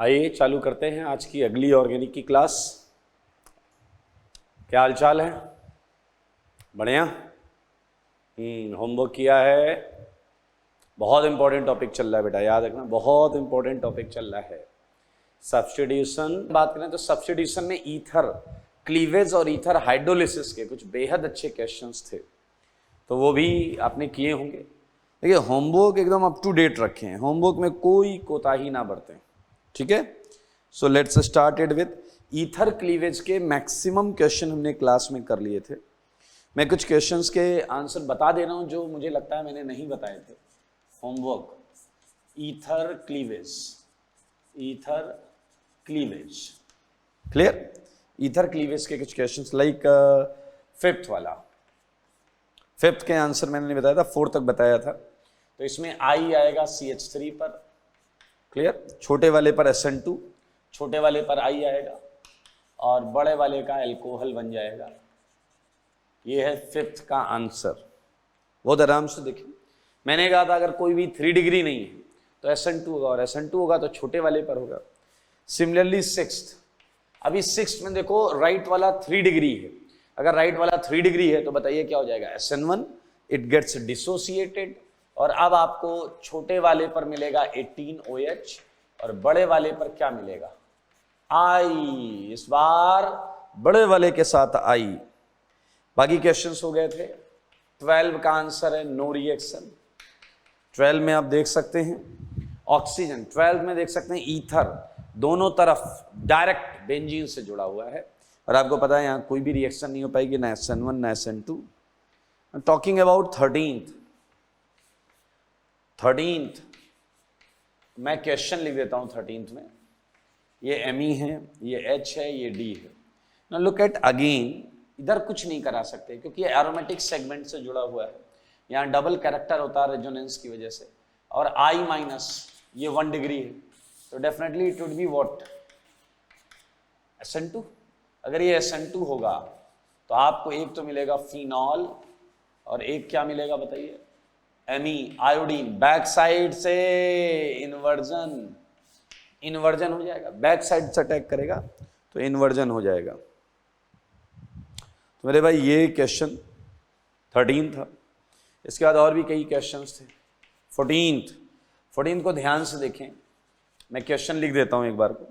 आइए चालू करते हैं आज की अगली ऑर्गेनिक की क्लास। क्या हाल चाल है? बढ़िया। होमवर्क किया है? बहुत इंपॉर्टेंट टॉपिक चल रहा है बेटा, याद रखना, बहुत इंपॉर्टेंट टॉपिक चल रहा है। सब्स्टिट्यूशन बात करें तो सब्स्टिट्यूशन में ईथर क्लीवेज और ईथर हाइड्रोलिसिस के कुछ बेहद अच्छे क्वेश्चंस थे, तो वो भी आपने किए होंगे। देखिए होमवर्क एकदम अप टू डेट रखें, होमवर्क में कोई कोताही ना बरतें, ठीक है। So let's started with ether cleavage के मैक्सिमम क्वेश्चन हमने क्लास में कर लिए थे। मैं कुछ क्वेश्चंस के आंसर बता दे रहा हूं जो मुझे लगता है मैंने नहीं बताए थे। Homework ether cleavage, ether cleavage, clear. Ether cleavage के कुछ क्वेश्चंस लाइक फिफ्थ वाला, फिफ्थ के आंसर मैंने नहीं बताया था, फोर्थ तक बताया था। तो इसमें आई आएगा CH3 पर, क्लियर। छोटे वाले पर SN2, छोटे वाले पर आई आएगा और बड़े वाले का एल्कोहल बन जाएगा। ये है फिफ्थ का आंसर। बहुत आराम से देखिए, मैंने कहा था अगर कोई भी 3 डिग्री नहीं है तो SN2 होगा, और SN2 होगा तो छोटे वाले पर होगा। सिमिलरली सिक्स्थ, अभी सिक्स्थ में देखो राइट वाला 3 डिग्री है, अगर राइट वाला 3 डिग्री है तो बताइए क्या हो जाएगा, SN1, इट गेट्स डिसोसिएटेड। और अब आपको छोटे वाले पर मिलेगा 18 OH और बड़े वाले पर क्या मिलेगा, I। इस बार बड़े वाले के साथ I। बाकी क्वेश्चंस हो गए थे। 12 का आंसर है नो रिएक्शन। 12 में आप देख सकते हैं ऑक्सीजन, 12 में देख सकते हैं ईथर दोनों तरफ डायरेक्ट बेंजीन से जुड़ा हुआ है, और आपको पता है यहाँ कोई भी रिएक्शन नहीं हो पाएगी, ना SN1 ना SN2। टॉकिंग अबाउट 13th, मैं क्वेश्चन लिख देता हूँ 13th में। ये Me है, ये H है, ये D है। ना लुक एट अगेन, इधर कुछ नहीं करा सकते क्योंकि ये एरोमेटिक सेगमेंट से जुड़ा हुआ है, यहाँ डबल कैरेक्टर होता है रेजोनेंस की वजह से, और I- ये 1 डिग्री है, तो definitely it would be what, SN2। अगर ये SN2 होगा तो आपको एक तो मिलेगा फिनॉल और एक क्या मिलेगा बताइए, Me, आयोडीन। बैक साइड से इन्वर्जन हो जाएगा, बैक साइड से अटैक करेगा तो इन्वर्जन हो जाएगा। तो मेरे भाई ये क्वेश्चन 13 था। इसके बाद और भी कई क्वेश्चंस थे। 14th को ध्यान से देखें, मैं क्वेश्चन लिख देता हूं एक बार को,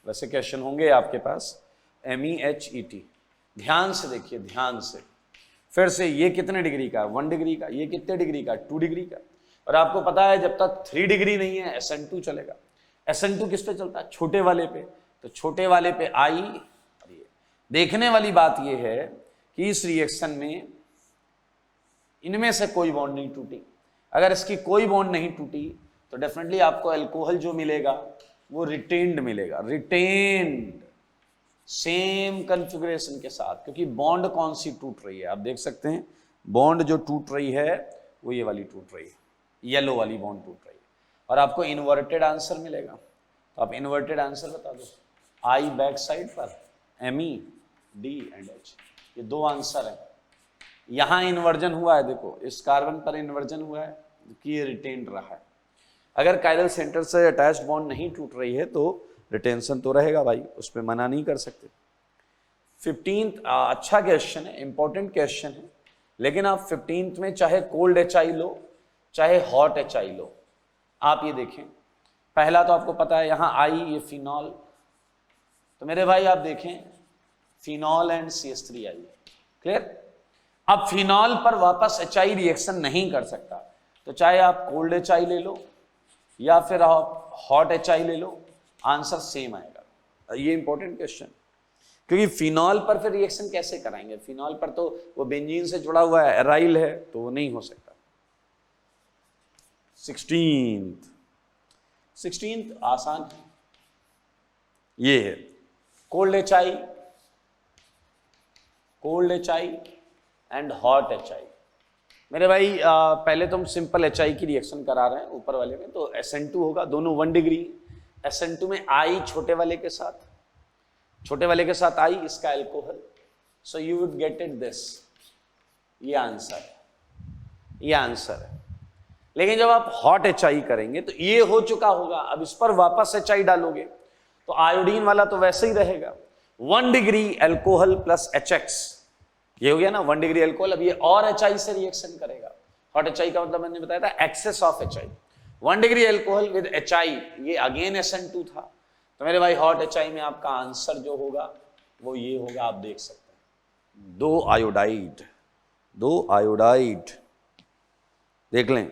वैसे क्वेश्चन होंगे आपके पास। MEHET, ध्यान से देखिए, ध्यान से। फिर से ये कितने डिग्री का, 1 डिग्री का, ये कितने डिग्री का, 2 डिग्री का। और आपको पता है जब तक 3 डिग्री नहीं है SN2 चलेगा। SN2 किस पे चलता है, छोटे वाले पे, तो छोटे वाले पे I। देखने वाली बात ये है कि इस रिएक्शन में इनमें से कोई बॉन्ड नहीं टूटी। अगर इसकी कोई बॉन्ड नहीं टूटी तो डेफिनेटली आपको अल्कोहल जो मिलेगा वो रिटेन्ड मिलेगा, रिटेन्ड सेम कॉन्फ़िगरेशन के साथ, क्योंकि बॉन्ड कौन सी टूट रही है आप देख सकते हैं। बॉन्ड जो टूट रही है वो ये वाली टूट रही है, येलो वाली बॉन्ड टूट रही है, और आपको इन्वर्टेड आंसर मिलेगा। तो आप इन्वर्टेड आंसर बता दो। I बैक साइड पर, Me, D एंड H, ये 2 आंसर है। यहां इन्वर्जन हुआ है, देखो इस कार्बन पर इन्वर्जन हुआ है कि ये रिटेन्ड रहा है। अगर कायरल सेंटर से अटैच्ड बॉन्ड नहीं टूट रही है तो रिटेंशन तो रहेगा भाई, उस पर मना नहीं कर सकते। 15th अच्छा क्वेश्चन है, इंपॉर्टेंट क्वेश्चन है, लेकिन आप 15th में चाहे कोल्ड HI लो चाहे हॉट HI लो, आप ये देखें। पहला तो आपको पता है यहाँ I, ये फिनॉल, तो मेरे भाई आप देखें फिनॉल एंड CH3I, क्लियर। अब फिनॉल पर वापस HI रिएक्शन नहीं कर सकता, तो चाहे आप कोल्ड HI ले लो या फिर आप हॉट HI ले लो, आंसर सेम आएगा। ये इंपॉर्टेंट क्वेश्चन, क्योंकि फिनॉल पर फिर रिएक्शन कैसे कराएंगे, फिनॉल पर तो वो बेंजीन से जुड़ा हुआ है, एराइल है, तो वो नहीं हो सकता। 16th आसान है, ये है cold HI and hot HI। मेरे भाई पहले तो हम सिंपल HI की रिएक्शन करा रहे हैं ऊपर वाले में, तो SN2 होगा, दोनों 1 डिग्री। SN2 में I छोटे वाले के साथ I, इसका alcohol, so you would get it this, ये आंसर है। लेकिन जब आप हॉट HI करेंगे तो ये हो चुका होगा, अब इस पर वापस HI डालोगे तो आयोडीन वाला तो वैसे ही रहेगा। 1 डिग्री एल्कोहल प्लस HX, ये हो गया ना 1 डिग्री एल्कोहल। अब ये और HI से रिएक्शन करेगा। हॉट HI का मतलब मैंने बताया था excess of HI। 1 degree alcohol with HI, ये अगेन SN2 था। तो मेरे भाई हॉट HI में आपका आंसर जो होगा वो ये होगा, आप देख सकते हैं 2 आयोडाइड। देख लें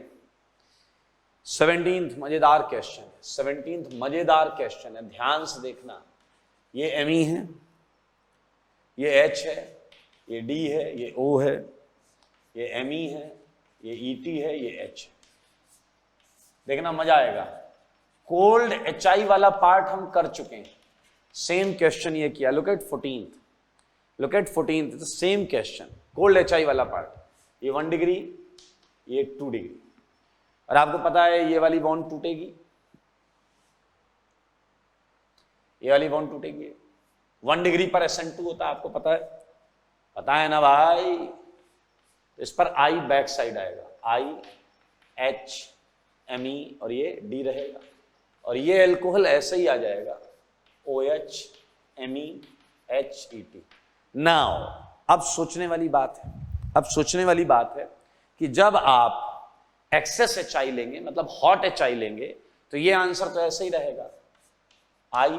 17th मजेदार क्वेश्चन, 17th मजेदार क्वेश्चन है, ध्यान से देखना। ये Me है, ये H है, ये D है, ये O है, ये Me है, ये ET है, ये H है। देखना मजा आएगा। कोल्ड HI वाला पार्ट हम कर चुके हैं, सेम क्वेश्चन ये किया। Look at 14th, same question, cold HI वाला पार्ट। ये 1 डिग्री, ये 2 डिग्री, और आपको पता है ये वाली बॉन्ड टूटेगी, ये वाली बॉन्ड टूटेगी। 1 डिग्री पर SN2 होता है, आपको पता है ना भाई। तो इस पर I बैक साइड आएगा, I H Me और ये D रहेगा, और ये एल्कोहल ऐसे ही आ जाएगा OH Me HET। नाउ अब सोचने वाली बात है कि जब आप एक्सेस HI लेंगे, मतलब हॉट HI लेंगे, तो ये आंसर तो ऐसे ही रहेगा I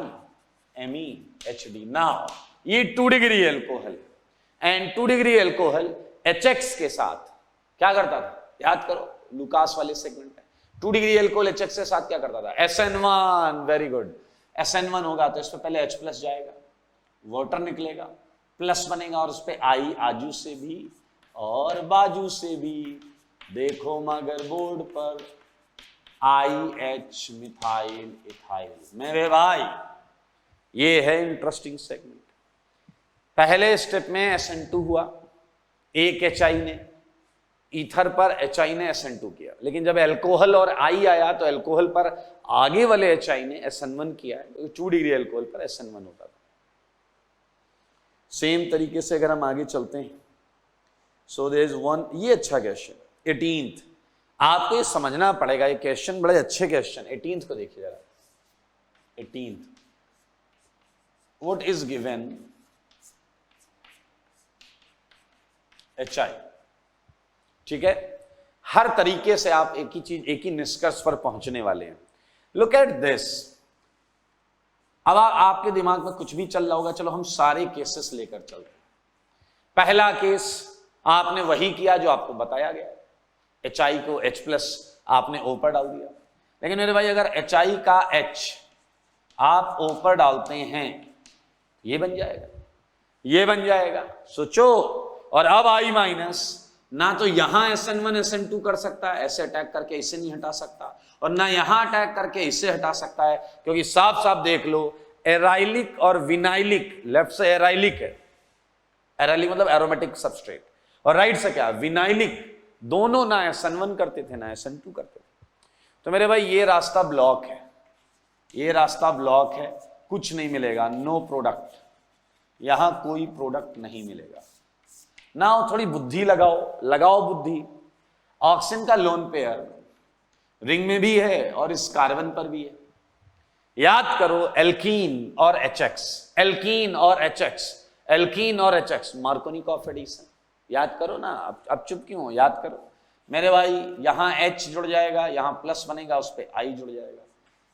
Me HD। नाउ ये 2 degree alcohol, and 2 degree alcohol HX के साथ क्या करता था, याद करो, लुकास वाले सेगमेंट में 2 डिग्री एल्कोहल HX के साथ क्या करता था, SN1। वेरी गुड, SN1 होगा तो इस पे पहले H प्लस जाएगा, वाटर निकलेगा, प्लस बनेगा, और उस पे I आजू से भी और बाजू से भी। देखो मगर बोर्ड पर IH मिथाइल इथाइल। मेरे भाई ये है इंटरेस्टिंग सेगमेंट। पहले स्टेप में SN2 हुआ, एक HI ने ईथर पर HI ने SN2 किया, लेकिन जब एल्कोहल और I आया तो एल्कोहल पर आगे वाले HI ने SN1 किया है, तो 2 डिग्री एल्कोहल पर SN1 होता था। सेम तरीके से अगर हम आगे चलते हैं, सो देयर इज वन, ये अच्छा क्वेश्चन 18th, आपको ये समझना पड़ेगा, ये क्वेश्चन बड़े अच्छे क्वेश्चन। 18th को देखिए जरा। 18th, what is given HI। ठीक है, हर तरीके से आप एक ही चीज, एक ही निष्कर्ष पर पहुंचने वाले हैं। Look at this. अब आपके दिमाग में कुछ भी चल रहा होगा, चलो हम सारे केसेस लेकर चलते हैं। पहला केस आपने वही किया जो आपको बताया गया, HI को H प्लस आपने O पर डाल दिया। लेकिन मेरे भाई अगर HI का H आप O पर डालते हैं, ये बन जाएगा, ये बन जाएगा, सोचो। और अब I माइनस ना तो यहां SN1 SN2 कर सकता है, ऐसे अटैक करके इसे नहीं हटा सकता, और ना यहां अटैक करके इसे हटा सकता है, क्योंकि साफ साफ देख लो, एराइलिक और विनाइलिक, लेफ्ट से एराइलिक है, एराइलिक मतलब एरोमेटिक सबस्ट्रेट, और राइट से क्या विनाइलिक, दोनों ना SN1 करते थे ना SN2 करते थे। तो मेरे भाई ये रास्ता ब्लॉक है, ये रास्ता ब्लॉक है, कुछ नहीं मिलेगा, नो प्रोडक्ट, यहां कोई प्रोडक्ट नहीं मिलेगा। ना थोड़ी बुद्धि लगाओ बुद्धि। ऑक्सीजन का लोन पेयर रिंग में भी है और इस कार्बन पर भी है। याद करो एल्कीन और HX, एल्कीन और HX, एल्कीन और HX, मार्कोनिकॉफ एडिशन। याद करो ना, अब चुप क्यों हो, याद करो मेरे भाई। यहां H जुड़ जाएगा, यहां प्लस बनेगा, उस पर I जुड़ जाएगा।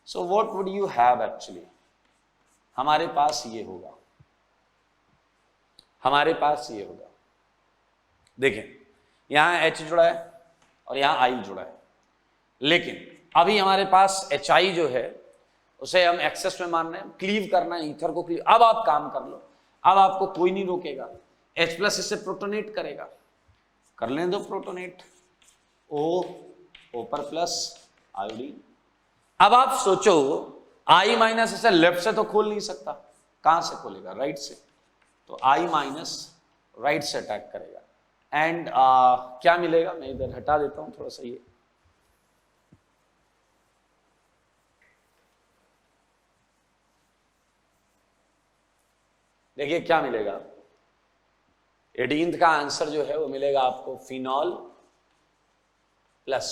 So what would you have actually, हमारे पास ये होगा, हमारे पास ये होगा। देखें यहां H जुड़ा है और यहां I जुड़ा है, लेकिन अभी हमारे पास HI जो है उसे हम एक्सेस में मान रहे हैं, क्लीव करना है, ईथर को क्लीव। अब आप काम कर लो, अब आपको कोई नहीं रोकेगा। H प्लस इससे प्रोटोनेट करेगा, कर लें दो प्रोटोनेट, O पर प्लस आयोडीन। अब आप सोचो I माइनस इसे लेफ्ट से तो खोल नहीं सकता, कहां से खोलेगा, राइट से, तो I माइनस राइट से अटैक करेगा। एंड क्या मिलेगा, मैं इधर हटा देता हूं थोड़ा सा ये, देखिए क्या मिलेगा। 18th का आंसर जो है वो मिलेगा आपको फिनॉल प्लस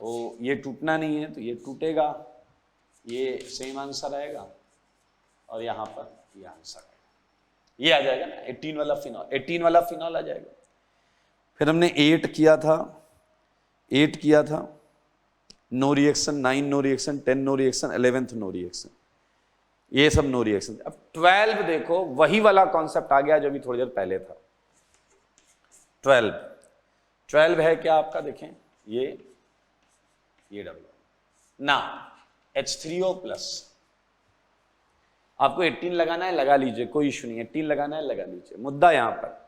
तो ये टूटना नहीं है तो ये टूटेगा, ये सेम आंसर आएगा और यहाँ पर ये आंसर आएगा, ये आ जाएगा ना 18 वाला फिनॉल, 18 वाला फिनॉल आ जाएगा। फिर हमने 8 किया था, 8 किया था, no reaction, 9 no reaction, 10 no reaction, 11th no reaction, ये सब नो रिएक्शन। अब 12 देखो, वही वाला कॉन्सेप्ट आ गया जो भी थोड़ी देर पहले था। 12 है क्या आपका, देखें ये डबल ना H3O प्लस, आपको 18 लगाना है लगा लीजिए, कोई इशू नहीं, 18 लगाना है लगा लीजिए। मुद्दा यहां पर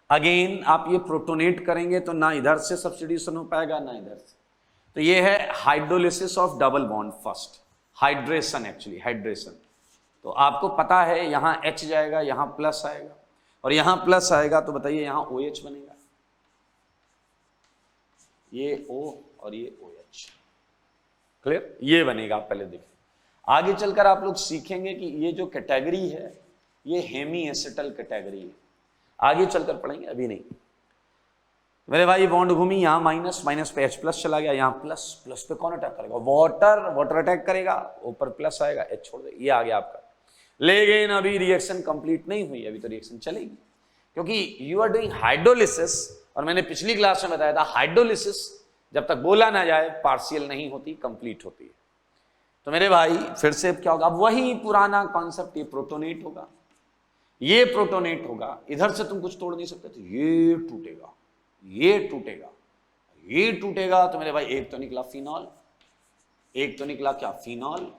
अगेन आप ये प्रोटोनेट करेंगे तो ना इधर से सब्स्टिट्यूशन हो पाएगा ना इधर से, तो ये है hydrolysis of double bond first, hydration, actually hydration. तो आपको पता है यहां H जाएगा, यहां प्लस आएगा, और यहां प्लस आएगा तो बताइए यहां OH बनेगा, ये O और ये OH, क्लियर, ये बनेगा। आप पहले देखिए, आगे चलकर आप लोग सीखेंगे कि ये जो कैटेगरी है ये हेमी एसिटल कैटेगरी है, आगे चलकर पढ़ेंगे, अभी नहीं। मेरे भाई बॉन्ड घूमी, यहाँ माइनस, माइनस पे H प्लस चला गया, यहाँ प्लस, प्लस पे कौन अटैक करेगा, वाटर अटैक करेगा, ऊपर प्लस आएगा, H छोड़ दे, ये आ गया आपका। लेकिन अभी रिएक्शन कंप्लीट नहीं हुई, अभी तो रिएक्शन चलेगी, क्योंकि यू आर डूइंग हाइड्रोलिसिस, और मैंने पिछली क्लास में बताया था हाइड्रोलिसिस जब तक बोला ना जाए पार्शियल नहीं होती, कंप्लीट होती है। तो मेरे भाई फिर से क्या होगा, अब वही पुराना कॉन्सेप्ट, ये प्रोटोनेट होगा, ये प्रोटोनेट होगा, इधर से तुम कुछ तोड़ नहीं सकते, तो ये टूटेगा, ये टूटेगा, ये टूटेगा, तो मेरे भाई एक तो निकला फिनॉल, एक तो निकला क्या, फिनॉल।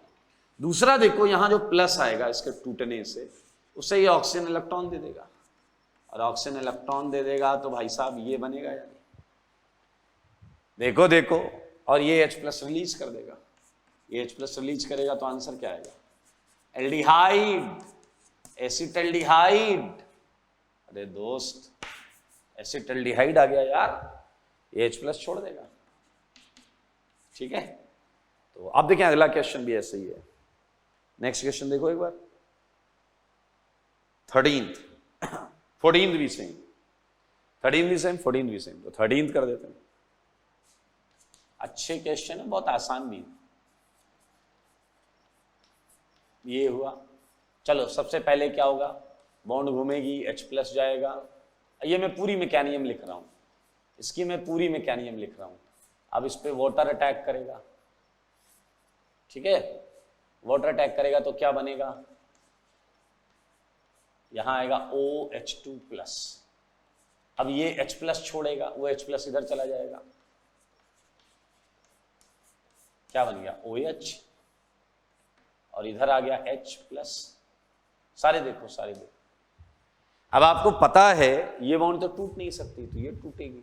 दूसरा देखो यहां जो प्लस आएगा इसके टूटने से, उससे ये ऑक्सीजन इलेक्ट्रॉन दे देगा, और ऑक्सीजन इलेक्ट्रॉन दे देगा तो भाई साहब ये बनेगा, यानी देखो देखो, और ये H प्लस रिलीज कर देगा, ये H प्लस रिलीज करेगा तो आंसर क्या आएगा, एल्डिहाइड, एसिटल्डिहाइड। अरे दोस्त एसिटल्डिहाइड आ गया यार, ये H प्लस छोड़ देगा, ठीक है। तो आप देखें अगला क्वेश्चन भी ऐसे ही है, नेक्स्ट क्वेश्चन देखो एक बार, 13th 14th भी सेम, 13th भी सेम, 14th भी सेम, तो 13th कर देते हैं। अच्छे क्वेश्चन है, बहुत आसान भी है। ये हुआ, चलो सबसे पहले क्या होगा, बॉन्ड घूमेगी, H प्लस जाएगा, ये मैं पूरी मैकेनिज्म लिख रहा हूं, इसकी मैं पूरी मैकेनिज्म लिख रहा हूं। अब इस पे वाटर अटैक करेगा, ठीक है, वाटर अटैक करेगा तो क्या बनेगा, यहां आएगा OH2 प्लस, अब ये H प्लस छोड़ेगा, वो H प्लस इधर चला जाएगा, क्या बन गया OH, और इधर आ गया H प्लस, सारे देखो सारे देखो। अब आपको पता है ये बॉन्ड तो टूट नहीं सकती, तो ये टूटेगी,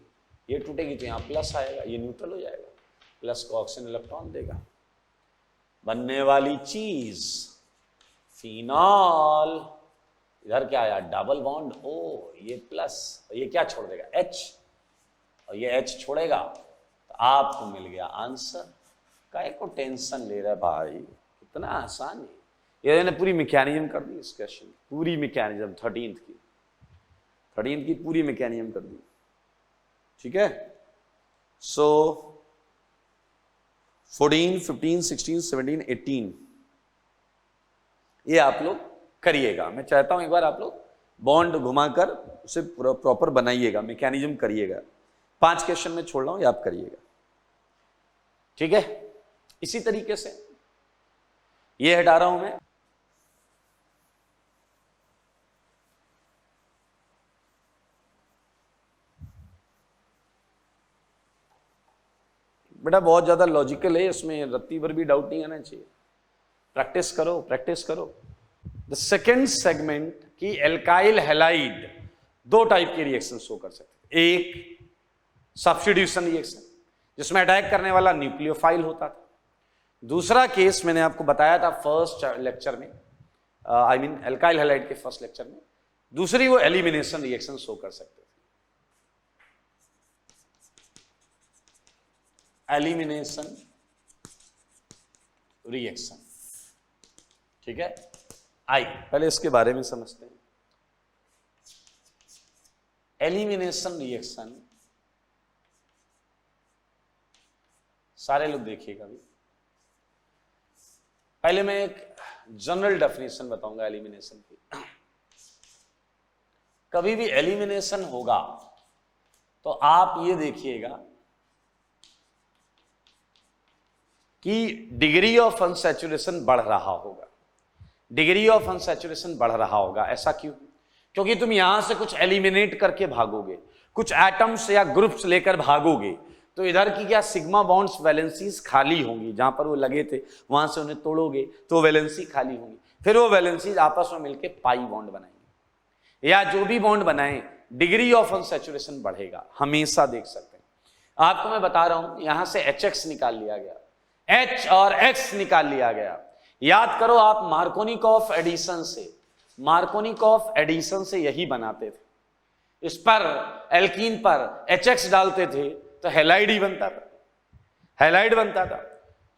ये टूटेगी तो यहां प्लस आएगा, ये न्यूट्रल हो जाएगा, प्लस को ऑक्सीजन इलेक्ट्रॉन देगा, बनने वाली चीज फिनॉल। इधर क्या आया, डबल बॉन्ड O, ये प्लस, और ये क्या छोड़ देगा H, और ये H छोड़ेगा, तो आपको मिल गया आंसर। काहे को टेंशन ले रहा है भाई, कितना आसान है ये, मैंने पूरी मैकेनिज्म कर दी इस क्वेश्चन, पूरी मैकेनिज्म 13th की पूरी मैकेनिज्म कर दी, ठीक है। सो 14, 15, 16, 17, 18 ये आप लोग करिएगा। मैं चाहता हूं एक बार आप लोग बॉन्ड घुमाकर उसे प्रॉपर बनाइएगा, मैकेनिज्म करिएगा। 5 क्वेश्चन में छोड़ रहा हूं, ये आप करिएगा, ठीक है। इसी तरीके से ये हटा रहा हूं मैं, बेटा बहुत ज्यादा लॉजिकल है, इसमें रत्ती भर भी डाउट नहीं आना चाहिए, प्रैक्टिस करो प्रैक्टिस करो। द सेकेंड सेगमेंट की एल्काइल हैलाइड 2 टाइप के रिएक्शन शो कर सकते हैं, एक सब्स्टिट्यूशन रिएक्शन जिसमें अटैक करने वाला न्यूक्लियोफाइल होता था, दूसरा केस मैंने आपको बताया था फर्स्ट लेक्चर में, आई मीन एल्काइल हैलाइड के फर्स्ट लेक्चर में, दूसरी वो एलिमिनेशन रिएक्शन शो कर सकते थे, एलिमिनेशन रिएक्शन, ठीक है। आई पहले इसके बारे में समझते हैं। एलिमिनेशन रिएक्शन सारे लोग देखिएगा अभी। पहले मैं एक जनरल डेफिनेशन बताऊंगा एलिमिनेशन की। कभी भी एलिमिनेशन होगा तो आप ये देखिएगा कि डिग्री ऑफ अनसैचुरेशन बढ़ रहा होगा, डिग्री ऑफ अनसैचुरेशन बढ़ रहा होगा। ऐसा क्यों? क्योंकि तुम यहां से कुछ एलिमिनेट करके भागोगे, कुछ एटम्स या ग्रुप्स लेकर भागोगे, तो इधर की क्या सिग्मा बॉन्ड्स वैलेंसीज खाली होंगी, जहां पर वो लगे थे वहां से उन्हें तोड़ोगे तो वैलेंसी खाली होंगी, फिर वो वैलेंसीज आपस में मिलकर पाई बॉन्ड बनाएंगे, या जो भी बॉन्ड बनाए डिग्री ऑफ अनसैचुरेशन बढ़ेगा, हमेशा देख सकते हैं। आपको मैं बता रहा हूं, यहां से HX निकाल लिया गया, H और X निकाल लिया गया। याद करो आप मार्कोनिकॉफ एडिशन से, मार्कोनिकॉफ एडिशन से यही बनाते थे। इस पर एल्कीन पर HX डालते थे तो हैलाइड ही बनता था, हैलाइड बनता था।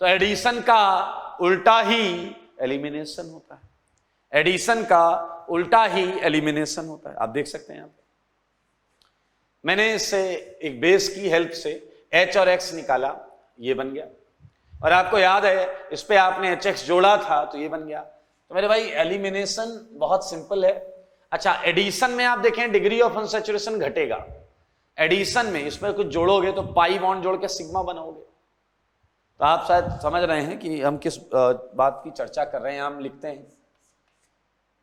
तो एडिशन का उल्टा ही एलिमिनेशन होता है, एडिशन का उल्टा ही एलिमिनेशन होता है। आप देख सकते हैं यहां पे मैंने इससे एक बेस की हेल्प से H और X निकाला, ये बन गया, और आपको याद है इस पे आपने HX जोड़ा था तो ये बन गया। तो मेरे भाई एलिमिनेशन बहुत सिंपल है। अच्छा, एडिशन में आप देखें डिग्री ऑफ अनसैचुरेशन घटेगा, एडिशन में इसमें कुछ जोड़ोगे तो पाई बॉन्ड जोड़ के सिग्मा बनाओगे। तो आप शायद समझ रहे हैं कि हम किस बात की चर्चा कर रहे हैं। हम लिखते हैं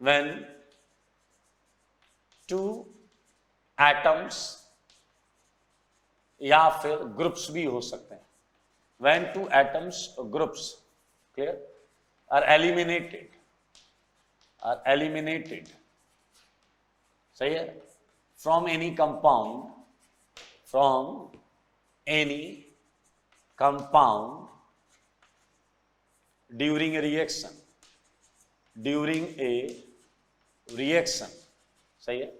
व्हेन टू एटम्स, या फिर ग्रुप्स भी हो सकते हैं, when two atoms or groups, clear, are eliminated, सही है, from any compound during a reaction, सही है,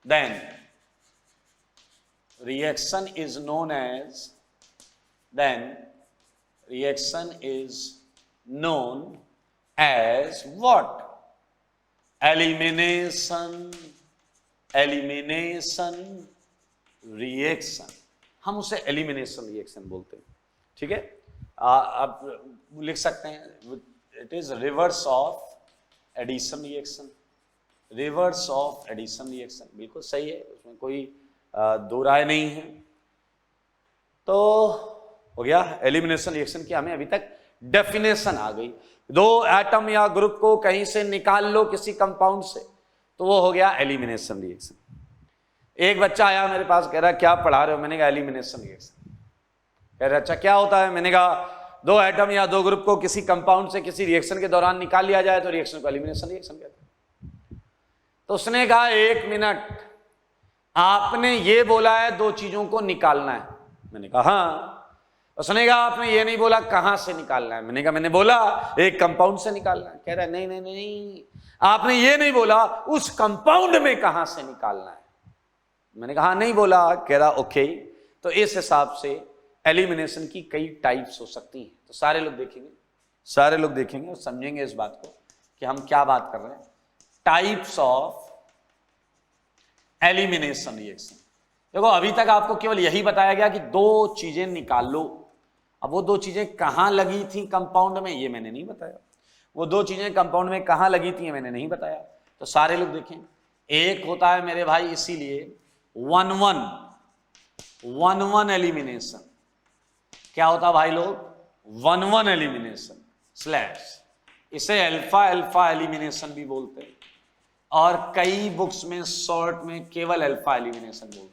then reaction is known as what? Elimination reaction, हम उसे एलिमिनेशन रिएक्शन बोलते हैं। ठीक है, आप लिख सकते हैं it is reverse of addition reaction, reverse of addition reaction, बिल्कुल सही है, उसमें कोई दो राय नहीं है। तो हो गया एलिमिनेशन रिएक्शन की हमें अभी तक डेफिनेशन आ गई। दो एटम या ग्रुप को कहीं से निकाल लो किसी कंपाउंड से तो वो हो गया एलिमिनेशन रिएक्शन। एक बच्चा आया मेरे पास, कह रहा क्या पढ़ा रहे हो? मैंने कहा एलिमिनेशन रिएक्शन। कह रहा अच्छा क्या होता है? मैंने कहा दो एटम या दो ग्रुप को किसी कंपाउंड से किसी रिएक्शन के दौरान निकाल लिया जाए तो रिएक्शन को एलिमिनेशन रिएक्शन कहते हैं। तो उसने कहा एक मिनट, आपने ये बोला है दो चीजों को निकालना है? मैंने कहा हाँ। उसने कहा आपने ये नहीं बोला कहां से निकालना है? मैंने कहा मैंने बोला एक कंपाउंड से निकालना है। कह रहा है नहीं नहीं नहीं, आपने ये नहीं बोला उस कंपाउंड में कहां से निकालना है। मैंने कहा नहीं बोला। कह रहा ओके, तो इस हिसाब से एलिमिनेशन की कई टाइप्स हो सकती हैं। तो सारे लोग देखेंगे और समझेंगे इस बात को कि हम क्या बात कर रहे हैं। Types of elimination reaction. देखो अभी तक आपको केवल यही बताया गया कि दो चीजें निकाल लो। अब वो दो चीजें कहां लगी थी कंपाउंड में ये मैंने नहीं बताया, वो दो चीजें कंपाउंड में कहां लगी थी मैंने नहीं बताया। तो सारे लोग देखें, एक होता है मेरे भाई इसीलिए 1-1 एलिमिनेशन। क्या होता है भाई लोग? 1-1 एलिमिनेशन स्लैश, इसे अल्फा अल्फा एलिमिनेशन भी बोलते हैं, और कई बुक्स में शॉर्ट में केवल अल्फा एलिमिनेशन बोलते हैं।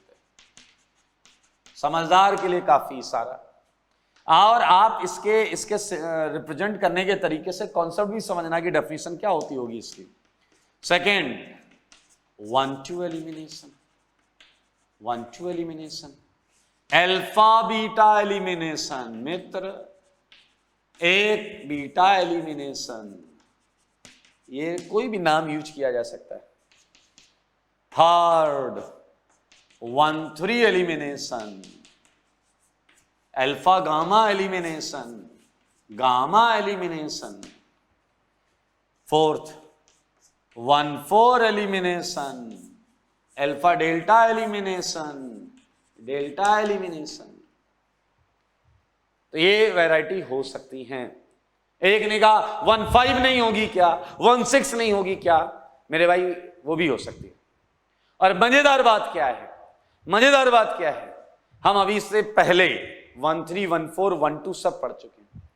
समझदार के लिए काफी इशारा। और आप इसके रिप्रेजेंट करने के तरीके से कॉन्सेप्ट भी समझना कि डेफिनेशन क्या होती होगी इसकी। Second 1-2 elimination, 1-2 elimination, alpha beta elimination. मित्र एक बीटा एलिमिनेशन, ये कोई भी नाम यूज किया जा सकता है। Third 1-3 elimination, alpha gamma elimination, gamma elimination. Fourth 1-4 elimination, alpha delta elimination, delta elimination. तो ये वैरायटी हो सकती हैं। एक ने कहा 15 नहीं होगी क्या, 16 नहीं होगी क्या, मेरे भाई वो भी हो सकती है। और मजेदार बात क्या है, मजेदार बात क्या है, हम अभी इससे पहले 13, 14, 12 सब पढ़ चुके हैं।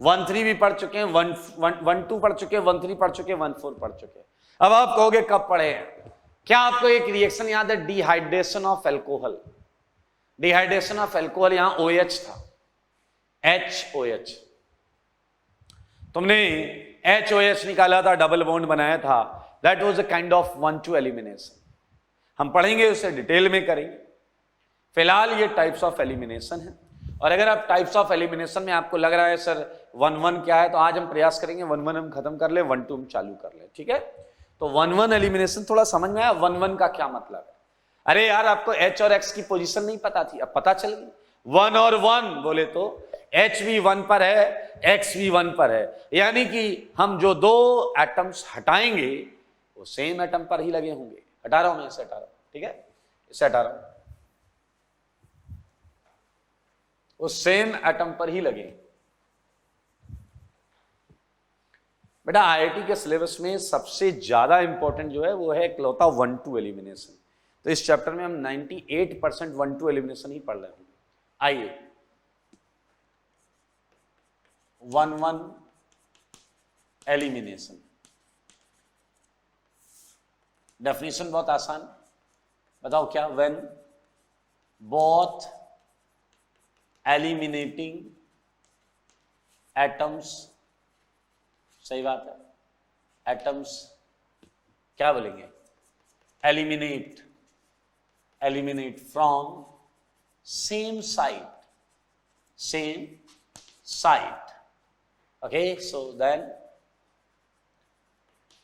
13 भी पढ़ चुके हैं, 12 पढ़ चुके हैं, 13 पढ़ चुके हैं, 14 पढ़ चुके हैं। अब आप कहोगे कब पढ़े हैं? क्या आपको एक रिएक्शन याद है, dehydration of alcohol? Dehydration of alcohol, यहां OH था, HOH। तुमने HOH निकाला था, डबल बॉन्ड बनाया था, that was a kind of 1,2 elimination. हम पढ़ेंगे उसे, डिटेल में करेंगे। फिलहाल ये टाइप्स ऑफ एलिमिनेशन है। और अगर आप टाइप्स ऑफ एलिमिनेशन में आपको लग रहा है सर 1-1 क्या है, तो आज हम प्रयास करेंगे 1-1 हम खत्म कर ले, 1-2 हम चालू कर ले, ठीक है? तो 1-1 एलिमिनेशन थोड़ा समझ में आया, 1-1 का क्या मतलब है? अरे यार आपको H और X की पोजीशन नहीं पता थी, अब पता चल गई। 1 और 1 बोले तो H भी 1 पर है, X भी 1 पर है, यानी कि हम जो दो एटम्स हटाएंगे वो सेम एटम पर ही लगे होंगे। हटा रहा हूं मैं, इसे हटा रहा हूं, ठीक है, इसे हटा रहा हूं, वो सेम एटम पर ही लगे। बेटा IIT के सिलेबस में सबसे ज्यादा इंपॉर्टेंट जो है वो है इकलौता 1-2 एलिमिनेशन। तो इस चैप्टर में हम 98% 1-2 एलिमिनेशन ही पढ़ रहे हैं। आइए 1-1 एलिमिनेशन, डेफिनेशन बहुत आसान, बताओ क्या? व्हेन बोथ एलिमिनेटिंग एटम्स, सही बात है, एटम्स क्या बोलेंगे? Eliminate from same site, okay, so then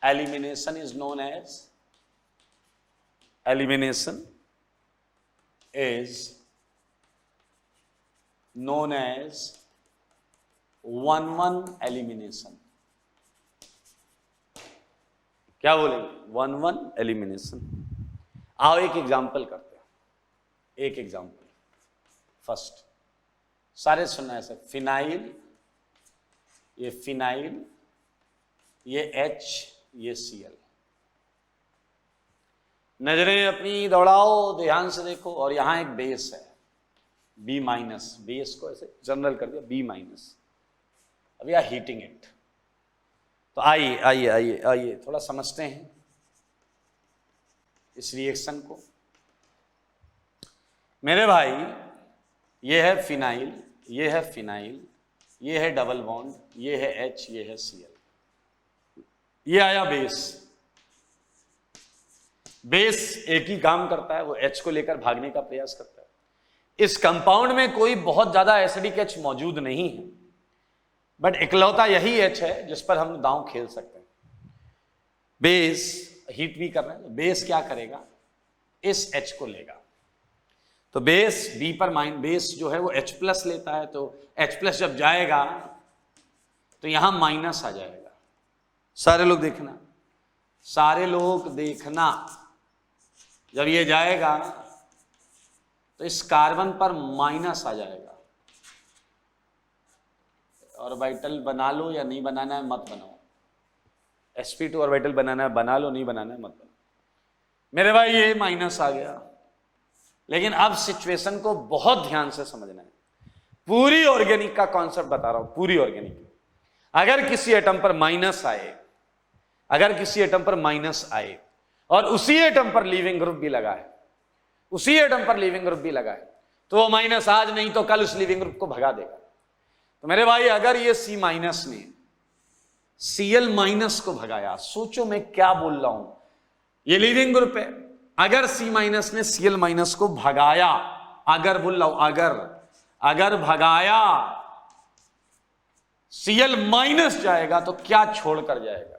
elimination is known as 1-1 elimination. क्या बोलेंगे? 1-1 एलिमिनेशन। आओ एक एग्जाम्पल करते हैं, एक एग्जाम्पल फर्स्ट, सारे सुनना है सर। फिनाइल, ये फिनाइल, ये H, ये Cl। नजरें अपनी दौड़ाओ, ध्यान से देखो, और यहां एक बेस है B-, बेस को ऐसे जनरल कर दिया B-। अब वी आर हीटिंग इट। तो आइए आइए आइए आइए थोड़ा समझते हैं इस रिएक्शन को। मेरे भाई ये है फिनाइल, ये है फिनाइल, ये है डबल बॉन्ड, ये है H, ये है Cl। ये आया बेस। बेस एक ही काम करता है, वो H को लेकर भागने का प्रयास करता है। इस कंपाउंड में कोई बहुत ज्यादा एसिडिक H मौजूद नहीं है, बट इकलौता यही H है जिस पर हम दांव खेल सकते हैं। बेस हीट भी कर रहे हैं, बेस क्या करेगा? इस H को लेगा। तो बेस B पर बेस जो है वो H+ लेता है, तो H+ जब जाएगा तो यहां माइनस आ जाएगा। सारे लोग देखना, सारे लोग देखना, जब ये जाएगा तो इस कार्बन पर माइनस आ जाएगा। ऑर्बिटल बना लो या नहीं बनाना है मत बनाओ, sp2 ऑर्बिटल बनाना है बना लो, नहीं बनाना है मत बनाओ। मेरे भाई ये माइनस आ गया, लेकिन अब सिचुएशन को बहुत ध्यान से समझना है। पूरी ऑर्गेनिक का कॉन्सेप्ट बता रहा हूं, पूरी ऑर्गेनिक। अगर किसी एटम पर माइनस आए, अगर किसी एटम पर माइनस आए और उसी एटम पर लीविंग ग्रुप भी लगा है, उसी एटम पर लीविंग ग्रुप भी लगा है, तो वो माइनस आज नहीं तो कल उस लीविंग ग्रुप को भगा देगा। तो मेरे भाई अगर ये C- ने Cl- को भगाया, सोचो मैं क्या बोल रहा हूं, ये लीविंग ग्रुप है। अगर C- ने Cl- को भगाया, अगर बोल रहा हूं अगर भगाया, Cl- जाएगा तो क्या छोड़कर जाएगा?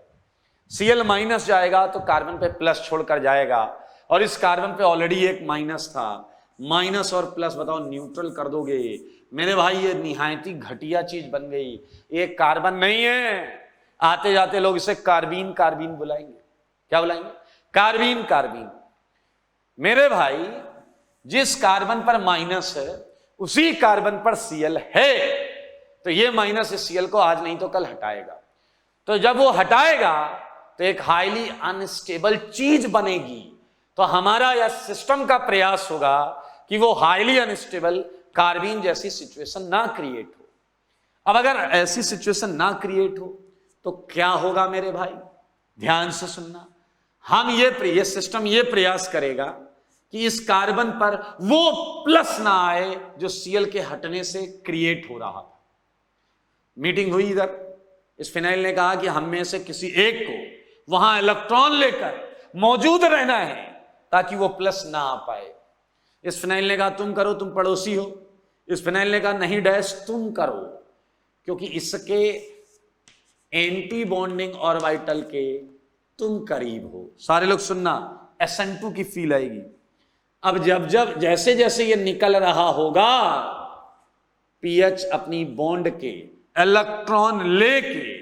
Cl- जाएगा तो कार्बन पे प्लस छोड़कर जाएगा, और इस कार्बन पे ऑलरेडी एक माइनस था। माइनस और प्लस बताओ न्यूट्रल कर दोगे। मेरे भाई ये निहायती घटिया चीज बन गई, ये कार्बन नहीं है। आते जाते लोग इसे कार्बीन कार्बीन बुलाएंगे। क्या बुलाएंगे? Carbene carbene. मेरे भाई जिस कार्बन पर माइनस है उसी कार्बन पर Cl है, तो ये माइनस इस Cl को आज नहीं तो कल हटाएगा। तो जब वो हटाएगा तो एक हाईली अनस्टेबल चीज बनेगी। तो हमारा या सिस्टम का प्रयास होगा कि वो हाईली अनस्टेबल कार्बीन जैसी सिचुएशन ना क्रिएट हो। अब अगर ऐसी सिचुएशन ना क्रिएट हो तो क्या होगा मेरे भाई, ध्यान से सुनना। हम ये सिस्टम ये प्रयास करेगा कि इस कार्बन पर वो प्लस ना आए जो Cl के हटने से क्रिएट हो रहा था। मीटिंग हुई इधर, इस फिनाइल ने कहा कि हम में से किसी एक को वहां इलेक्ट्रॉन लेकर मौजूद रहना है ताकि वो प्लस ना आ पाए। इस फिनाइल ने कहा तुम करो, तुम पड़ोसी हो। इस फिनाइल ने कहा नहीं डैश तुम करो, क्योंकि इसके एंटी बॉन्डिंग ऑर्बिटल के तुम करीब हो। सारे लोग सुनना, SN2 की फील आएगी। अब जब जैसे जैसे ये निकल रहा होगा, पीएच अपनी बॉन्ड के इलेक्ट्रॉन लेके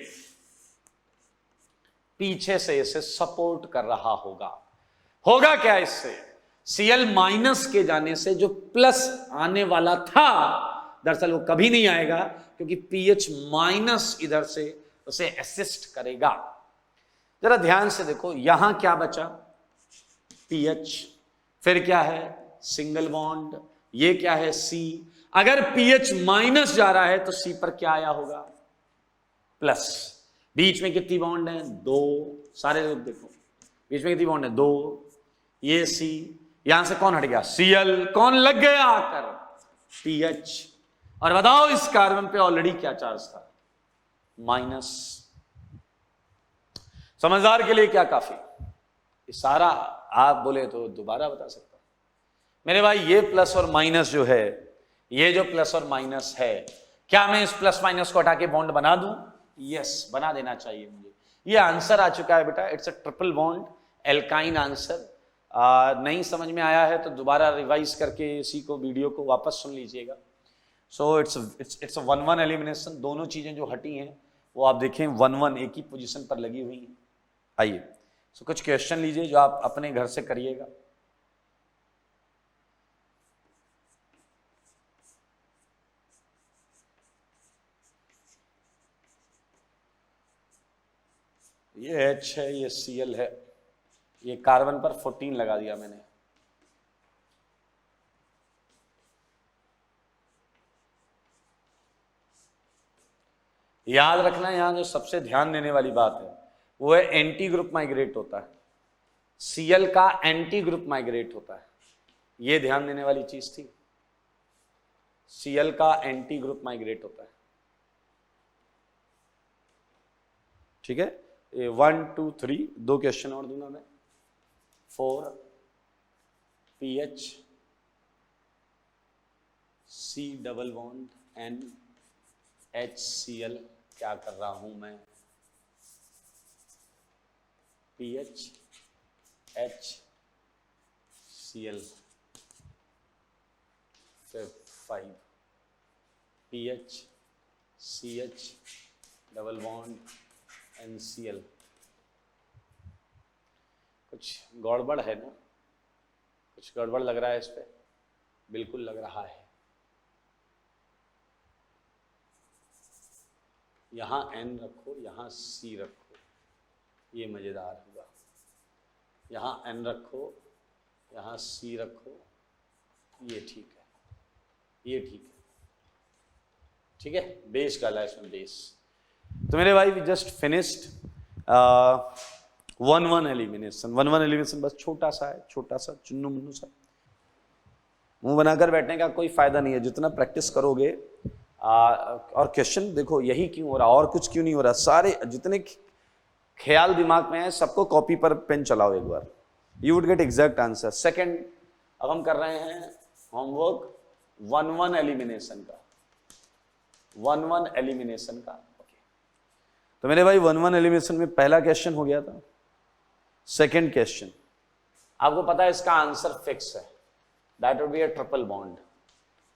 पीछे से इसे सपोर्ट कर रहा होगा क्या इससे? Cl माइनस के जाने से जो प्लस आने वाला था, दरअसल वो कभी नहीं आएगा, क्योंकि पीएच माइनस इधर से उसे असिस्ट करेगा। जरा ध्यान से देखो, यहां क्या बचा? पीएच, फिर क्या है? Single bond. ये क्या है? C। अगर पीएच माइनस जा रहा है तो C पर क्या आया होगा? प्लस। बीच में कितनी बॉन्ड है? 2। सारे लोग देखो, बीच में कितनी बॉन्ड है? 2। ये C, यहां से कौन हट गया? Cl। कौन लग गया आकर? पीएच। और बताओ इस कार्बन पे ऑलरेडी क्या चार्ज था? माइनस। समझदार के लिए क्या काफी? सारा आप बोले तो दोबारा बता सकता हूं मेरे भाई। ये प्लस और माइनस जो है, ये जो प्लस और माइनस है, क्या मैं इस प्लस माइनस को हटा के बॉन्ड बना दूं? यस, बना देना चाहिए मुझे। ये आंसर आ चुका है बेटा, it's a triple bond alkyne answer. नहीं समझ में आया है तो दोबारा रिवाइज करके इसी को वीडियो को वापस सुन लीजिएगा। So it's 1-1 elimination. दोनों चीजें जो हटी हैं वो आप देखें 1-1 एक ही पोजीशन पर लगी हुई हैं। आइए कुछ क्वेश्चन लीजिए जो आप अपने घर से करिएगा। ये H है, ये Cl है, ये कार्बन पर 14 लगा दिया मैंने। याद रखना, यहां जो सबसे ध्यान देने वाली बात है वो है एंटी ग्रुप माइग्रेट होता है। Cl का एंटी ग्रुप माइग्रेट होता है, ये ध्यान देने वाली चीज थी। Cl का एंटी ग्रुप माइग्रेट होता है, ठीक है। 1 2 3 2 क्वेश्चन और दूंगा मैं। 4 pH C double bond N HCl, क्या कर रहा हूं मैं? PH HCl। 5 pH CH double bond NCl। कुछ गड़बड़ है ना? कुछ गड़बड़ लग रहा है इस पे? बिल्कुल लग रहा है। यहां N रखो, यहां C रखो, ये मजेदार होगा। यहां N रखो, यहां C रखो, ये ठीक है, ये ठीक है, ठीक है। बेस डाला है इसमें, बेस। तो मेरे भाई we just finished 1-1 elimination. 1-1 elimination बस छोटा सा है, छोटा सा चुन्नू मुन्नू सा। मुंह बनाकर बैठने का कोई फायदा नहीं है। जितना प्रैक्टिस करोगे और क्वेश्चन देखो यही क्यों हो रहा, और कुछ क्यों नहीं हो रहा। सारे जितने ख्याल दिमाग में है सबको कॉपी पर पेन चलाओ एक बार, you would get exact answer. Second, अब हम कर रहे हैं होमवर्क 1-1 एलिमिनेशन का, 1-1 एलिमिनेशन का। तो मेरे भाई 1-1 एलिमिनेशन में पहला क्वेश्चन हो गया था। सेकंड क्वेश्चन आपको पता है इसका आंसर फिक्स है, that would be a triple bond.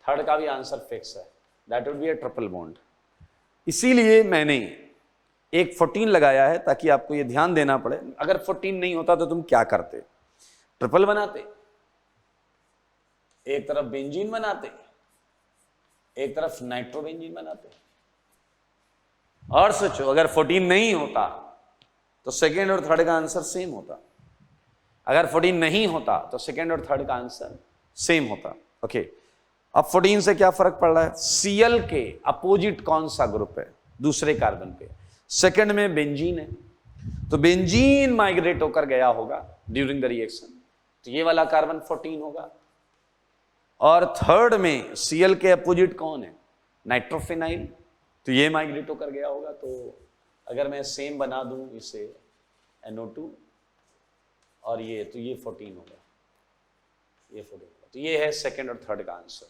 Third का भी आंसर फिक्स है, that would be a triple bond. इसीलिए मैंने एक 14 लगाया है ताकि आपको ये ध्यान देना पड़े। अगर 14 नहीं होता तो तुम क्या करते? ट्रिपल बनाते, एक तरफ बेंजीन बनाते, एक तरफ नाइट्रोबेंजीन बनाते हैं। और सोचो अगर 14 नहीं होता तो सेकेंड और थर्ड का आंसर सेम होता, अगर 14 नहीं होता तो सेकेंड और थर्ड का आंसर सेम होता। ओके, अब 14 से क्या फर्क पड़ रहा है? Cl के अपोजिट कौन सा ग्रुप है दूसरे कार्बन पे? सेकंड में बेंजीन है, तो बेंजीन माइग्रेट होकर गया होगा ड्यूरिंग द रिएक्शन, तो ये वाला कार्बन 14 होगा। और थर्ड में Cl के अपोजिट कौन है? नाइट्रोफिनाइल, तो ये माइग्रेट होकर गया होगा। तो अगर मैं सेम बना दूं इसे NO2 और ये, तो ये 14 होगा, ये 14 होगा। तो ये है सेकंड और थर्ड का आंसर।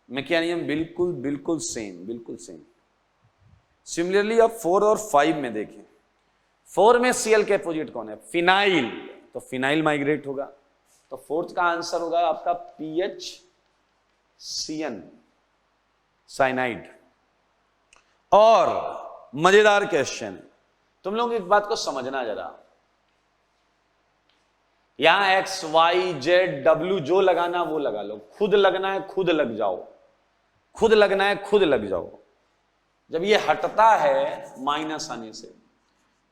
मैकेनिज्म बिल्कुल बिल्कुल सेम, बिल्कुल सेम। सिमिलरली अब 4 और 5 में देखें। 4 में Cl के अपोजिट कौन है? फिनाइल, तो फिनाइल माइग्रेट होगा, तो फोर्थ का आंसर होगा आपका PHCN साइनाइड। और मजेदार क्वेश्चन है, तुम लोग एक बात को समझना जरा, यहां X Y Z W जो लगाना वो लगा लो, खुद लगना है खुद लग जाओ, खुद लगना है खुद लग जाओ। जब ये हटता है माइनस आने से,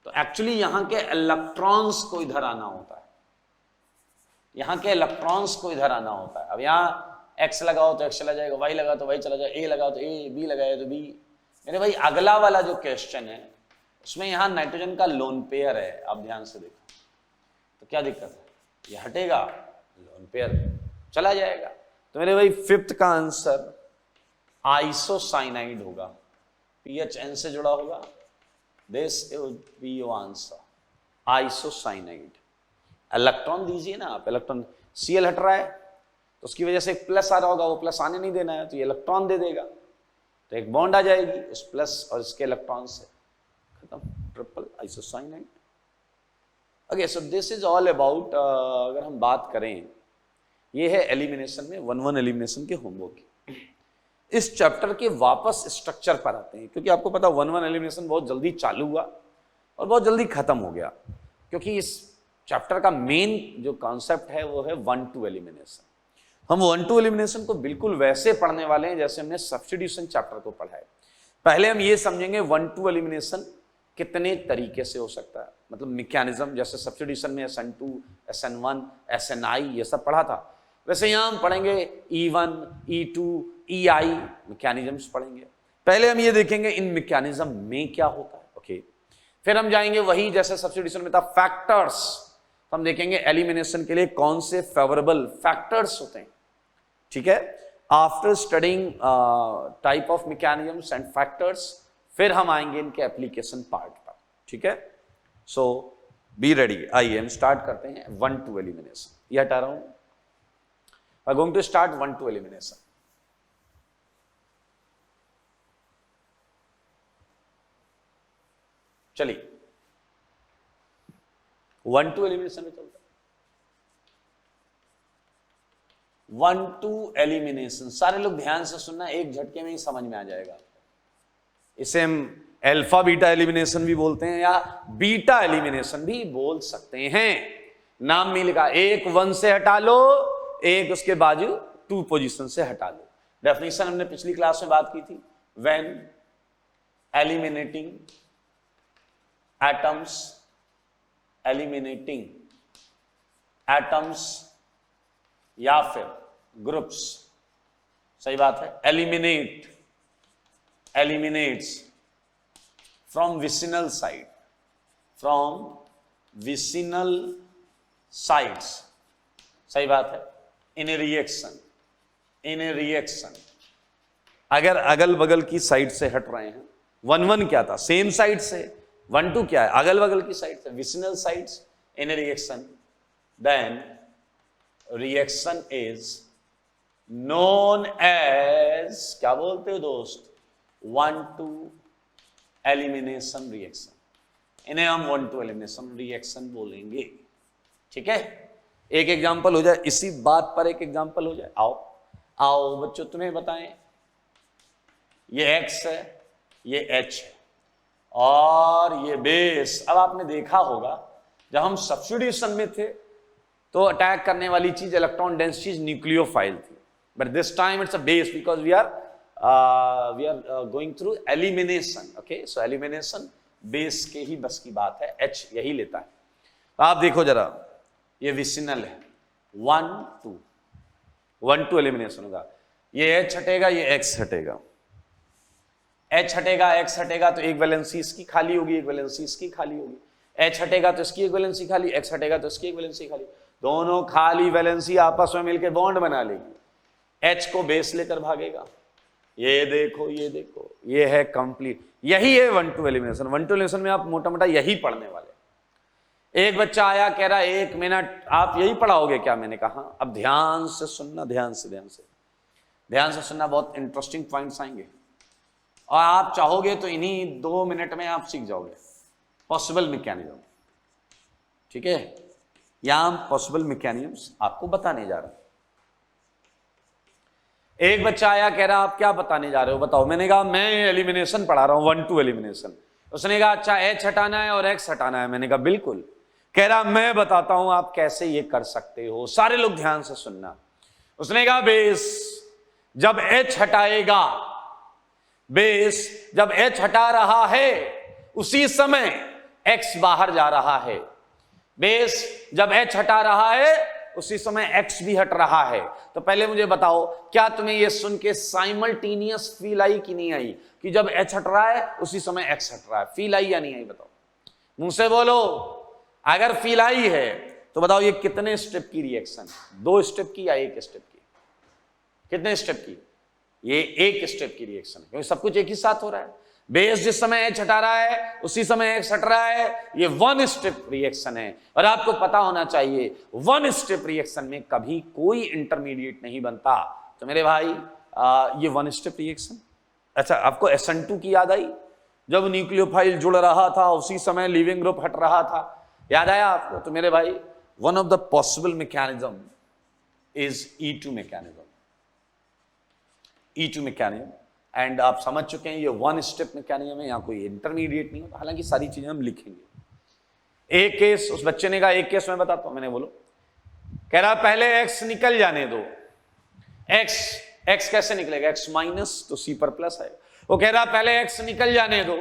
तो एक्चुअली यहां के इलेक्ट्रॉन्स को इधर आना होता है, यहां के इलेक्ट्रॉन्स को इधर आना होता है। अब यहां X लगाओ तो X चला जाएगा, Y लगाओ तो Y चला जाएगा, A लगाओ तो A, B लगाए तो B। मेरे भाई अगला वाला जो क्वेश्चन है उसमें यहां नाइट्रोजन का लोन पेयर है, आप ध्यान से देखो, तो क्या दिक्कत है? ये हटेगा, लोन पेयर चला जाएगा। तो मेरे भाई फिफ्थ का आंसर आइसोसाइनाइड होगा, PHN से जुड़ा होगा, this would be your answer, isocyanide. Electron दीजिए ना आप, इलेक्ट्रॉन Cl हट रहा है तो उसकी वजह से एक प्लस आ रहा होगा, वो प्लस आने नहीं देना है, तो ये इलेक्ट्रॉन दे देगा, तो एक बॉन्ड आ जाएगी उस प्लस और इसके इलेक्ट्रॉन से, खत्म, triple isocyanide. Okay, so this is all about, अगर हम बात करें, ये है एलिमिनेशन में 1-1 एलिमिनेशन के होमवर्क। इस चैप्टर के वापस स्ट्रक्चर पर आते हैं, क्योंकि आपको पता 1-1 एलिमिनेशन बहुत जल्दी चालू हुआ और बहुत जल्दी खत्म हो गया, क्योंकि इस चैप्टर का मेन जो कॉन्सेप्ट है वो है 1-2 एलिमिनेशन। हम 1-2 एलिमिनेशन को बिल्कुल वैसे पढ़ने वाले हैं जैसे हमने सब्स्टिट्यूशन चैप्टर को पढ़ा है। पहले हम ये समझेंगे 1-2 एलिमिनेशन कितने तरीके से हो सकता है, मतलब मैकेनिज्म, जैसे सब्स्टिट्यूशन में SN2, SN1, SNI ये सब पढ़ा था, वैसे यहाँ हम पढ़ेंगे E1, E2, EI मैकेनिज्म्स पढ़ेंगे। पहले हम ये देखेंगे इन मैकेनिज्म में क्या होता है, ओके। फिर हम जाएंगे वही जैसे सब्स्टिट्यूशन में था फैक्टर्स, तो हम देखेंगे एलिमिनेशन के लिए कौन से फेवरेबल फैक्टर्स होते हैं, ठीक है। After studying type of mechanisms and factors, फिर हम आएंगे इनके एप्लीकेशन पार्ट पर, ठीक है। सो बी रेडी, आइए हम स्टार्ट करते हैं 1-2 एलिमिनेशन। ये हटा रहा हूं, we are going to start 1-2 elimination. चलिए 1-2 एलिमिनेशन में चलता है। 1-2 एलिमिनेशन, सारे लोग ध्यान से सुनना, एक झटके में ही समझ में आ जाएगा। इसे हम अल्फा बीटा एलिमिनेशन भी बोलते हैं या बीटा एलिमिनेशन भी बोल सकते हैं। नाम में लिखा, एक 1 से हटा लो, एक उसके बाजू 2 पोजीशन से हटा लो। डेफिनेशन हमने पिछली क्लास में बात की थी, when eliminating atoms, eliminating atoms या फिर ग्रुप्स, सही बात है, eliminates from vicinal side, from vicinal sides, सही बात है, इन ए रिएक्शन, अगर अगल बगल की साइड से हट रहे हैं। 1-1 क्या था? सेम साइड से। 1-2 क्या है? अगल बगल की साइड से, vicinal sides in a reaction, then reaction is known as, क्या बोलते हो दोस्त? 1-2 एलिमिनेशन रिएक्शन। इन्हें हम 1-2 एलिमिनेशन रिएक्शन बोलेंगे, ठीक है। एक एग्जांपल हो जाए, इसी बात पर एक एग्जांपल हो जाए। आओ आओ बच्चों, तुम्हें बताएं, ये X है, ये H है और ये बेस। अब आपने देखा होगा जब हम सब्स्टिट्यूशन में थे तो अटैक करने वाली चीज, इलेक्ट्रॉन डेंस चीज न्यूक्लियोफाइल थी, but this time it's a base because we are we are going through elimination. Okay, so elimination base के ही बस की बात है, एच यही लेता है. आप देखो जरा, ये विसिनल है 1 2, 1 2 एलिमिनेशन होगा. ये एच हटेगा, ये एक्स हटेगा, एच हटेगा, एक्स हटेगा, तो एक वैलेंसी इसकी खाली होगी, एक वैलेंसी इसकी खाली होगी. एच हटेगा तो इसकी एक वैलेंसी खाली, एक्स हटेगा तो इसकी एक वैलेंसी खाली. दोनों खाली वैलेंसी आपस में मिलकर बॉन्ड बना लेगी. एच को बेस लेकर भागेगा. ये देखो, ये देखो, ये है कंप्लीट. यही है 1 2 एलिमिनेशन. 1 2 एलिमिनेशन में आप मोटा मोटा यही पढ़ने वाले. एक बच्चा आया, कह रहा 1 मिनट आप यही पढ़ाओगे क्या? मैंने कहा अब ध्यान से सुनना, ध्यान से सुनना, बहुत इंटरेस्टिंग पॉइंट्स आएंगे और आप चाहोगे तो इन्हीं 2 मिनट में आप सीख जाओगे पॉसिबल मैकेनिज्म. ठीक है, यहां पॉसिबल मैकेनिज्म्स आपको बताने जा रहे हैं. एक बच्चा आया, कह रहा आप क्या बताने जा रहे हो, बताओ. मैंने कहा मैं एलिमिनेशन पढ़ा रहा हूं, 1 2 एलिमिनेशन. उसने कहा अच्छा एच हटाना है और एक्स हटाना है. मैंने कहा बिल्कुल. कह रहा मैं बताता हूं आप कैसे ये कर सकते हो. सारे लोग ध्यान से सुनना. उसने कहा बेस जब एच हटाएगा, बेस जब एच हटा रहा है उसी समय एक्स बाहर जा रहा है. बेस जब एच हटा रहा है उसी समय एक्स भी हट रहा है. तो पहले मुझे बताओ, क्या तुम्हें यह सुन के साइमल्टेनियस फील आई कि नहीं आई कि जब एच हट रहा है उसी समय एक्स हट रहा है? फील आई या नहीं आई? बताओ, मुंह से बोलो. अगर फील आई है तो बताओ ये कितने स्टेप की रिएक्शन? 2 स्टेप की या 1 स्टेप की? कितने स्टेप की? ये 1 स्टेप की रिएक्शन है, क्योंकि सब कुछ एक ही साथ हो रहा है. बेस जिस समय एच हटा रहा है उसी समय एक्स हट रहा है. ये 1 स्टेप रिएक्शन है. और आपको पता होना चाहिए 1 स्टेप रिएक्शन में कभी कोई इंटरमीडिएट नहीं बनता. तो मेरे भाई ये 1 स्टेप रिएक्शन. अच्छा, आपको SN2 की याद आई? जब न्यूक्लियोफाइल जुड़ रहा था उसी समय लिविंग ग्रुप हट रहा था. याद आया आपको? तो मेरे भाई one of the possible mechanism is E2 mechanism. E2 mechanism. And आप समझ चुके हैं ये 1 स्टेप मैकेनिज्म है, यहां कोई इंटरमीडिएट नहीं होता. हालांकि सारी चीजें हम लिखेंगे. एक केस उस बच्चे ने कहा, एक केस मैं बताता हूं. मैंने बोलो, कह रहा पहले एक्स निकल जाने दो. एक्स कैसे निकलेगा? एक्स माइनस तो सी पर प्लस आएगा. वो कह रहा पहले एक्स निकल जाने दो,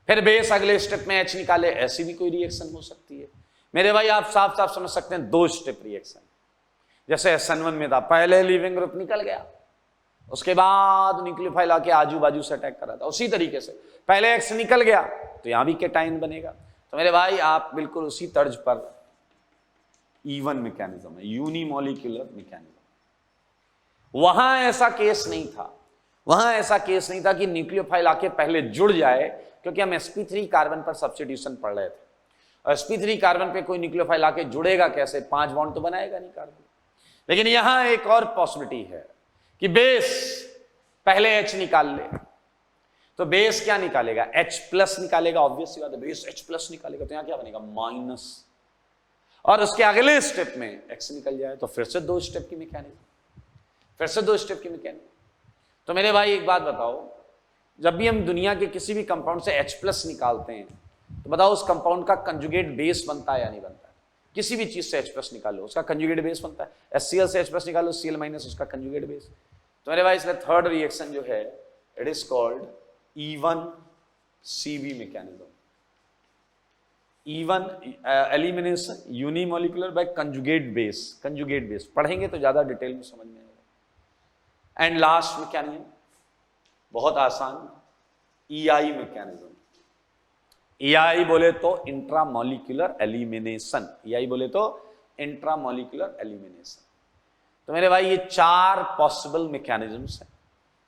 फिर बेस अगले स्टेप में एच निकाले. ऐसी भी कोई रिएक्शन हो सकती है मेरे भाई. आप साफ साफ समझ सकते हैं 2 स्टेप रिएक्शन. जैसे SN1 में था, पहले लिविंग ग्रुप निकल गया, उसके बाद न्यूक्लियोफाइल आके आजू बाजू से अटैक कर रहा था. उसी तरीके से पहले एक्स निकल गया तो यहां भी केटाइन बनेगा. तो मेरे भाई आप बिल्कुल उसी तर्ज पर E1 मैकेनिज्म है, यूनिमॉलिक्यूलर मैकेनिज्म. वहां ऐसा केस नहीं था. वहां ऐसा केस नहीं था कि न्यूक्लियोफाइल आके पहले जुड़ जाए, क्योंकि हम sp3 कार्बन पर सब्स्टिट्यूशन पढ़ रहे थे. और sp3 कार्बन पे कोई न्यूक्लियोफाइल आके जुड़ेगा कैसे? 5 बॉन्ड तो बनाएगा नहीं कार्बन. लेकिन यहां एक और पॉसिबिलिटी है कि बेस पहले H निकाल ले. तो बेस क्या निकालेगा? H प्लस निकालेगा. ऑब्वियस सी बात है, बेस H प्लस निकालेगा तो यहां क्या बनेगा? माइनस. और उसके अगले स्टेप में X निकल जाए तो फिर से 2 स्टेप की मैकेनिज्म, फिर से 2 स्टेप की मैकेनिज्म. तो मेरे भाई एक बात बताओ, जब भी हम दुनिया के किसी भी कंपाउंड से H प्लस निकालते हैं तो बताओ उस कंपाउंड का कंजुगेट बेस बनता है या नहीं बनता है? किसी भी चीज से H प्लस निकालो उसका कंजुगेट बेस बनता है. HCl से H प्लस निकालो, Cl माइनस उसका कंजुगेट बेस. तो मेरे भाई इसलिए थर्ड रिएक्शन जो है it is called E1 CV mechanism. E1 elimination unimolecular by conjugate base. Conjugate base पढ़ेंगे तो ज्यादा डिटेल में समझ में आएगा. एंड लास्ट मैकेनिज्म बहुत आसान, EI मैकेनिज्म. EI बोले तो इंट्रामॉलिक्यूलर एलिमिनेशन. EI बोले तो इंट्रामॉलिक्यूलर एलिमिनेशन. तो मेरे भाई ये 4 पॉसिबल मैकेनिज्म्स हैं.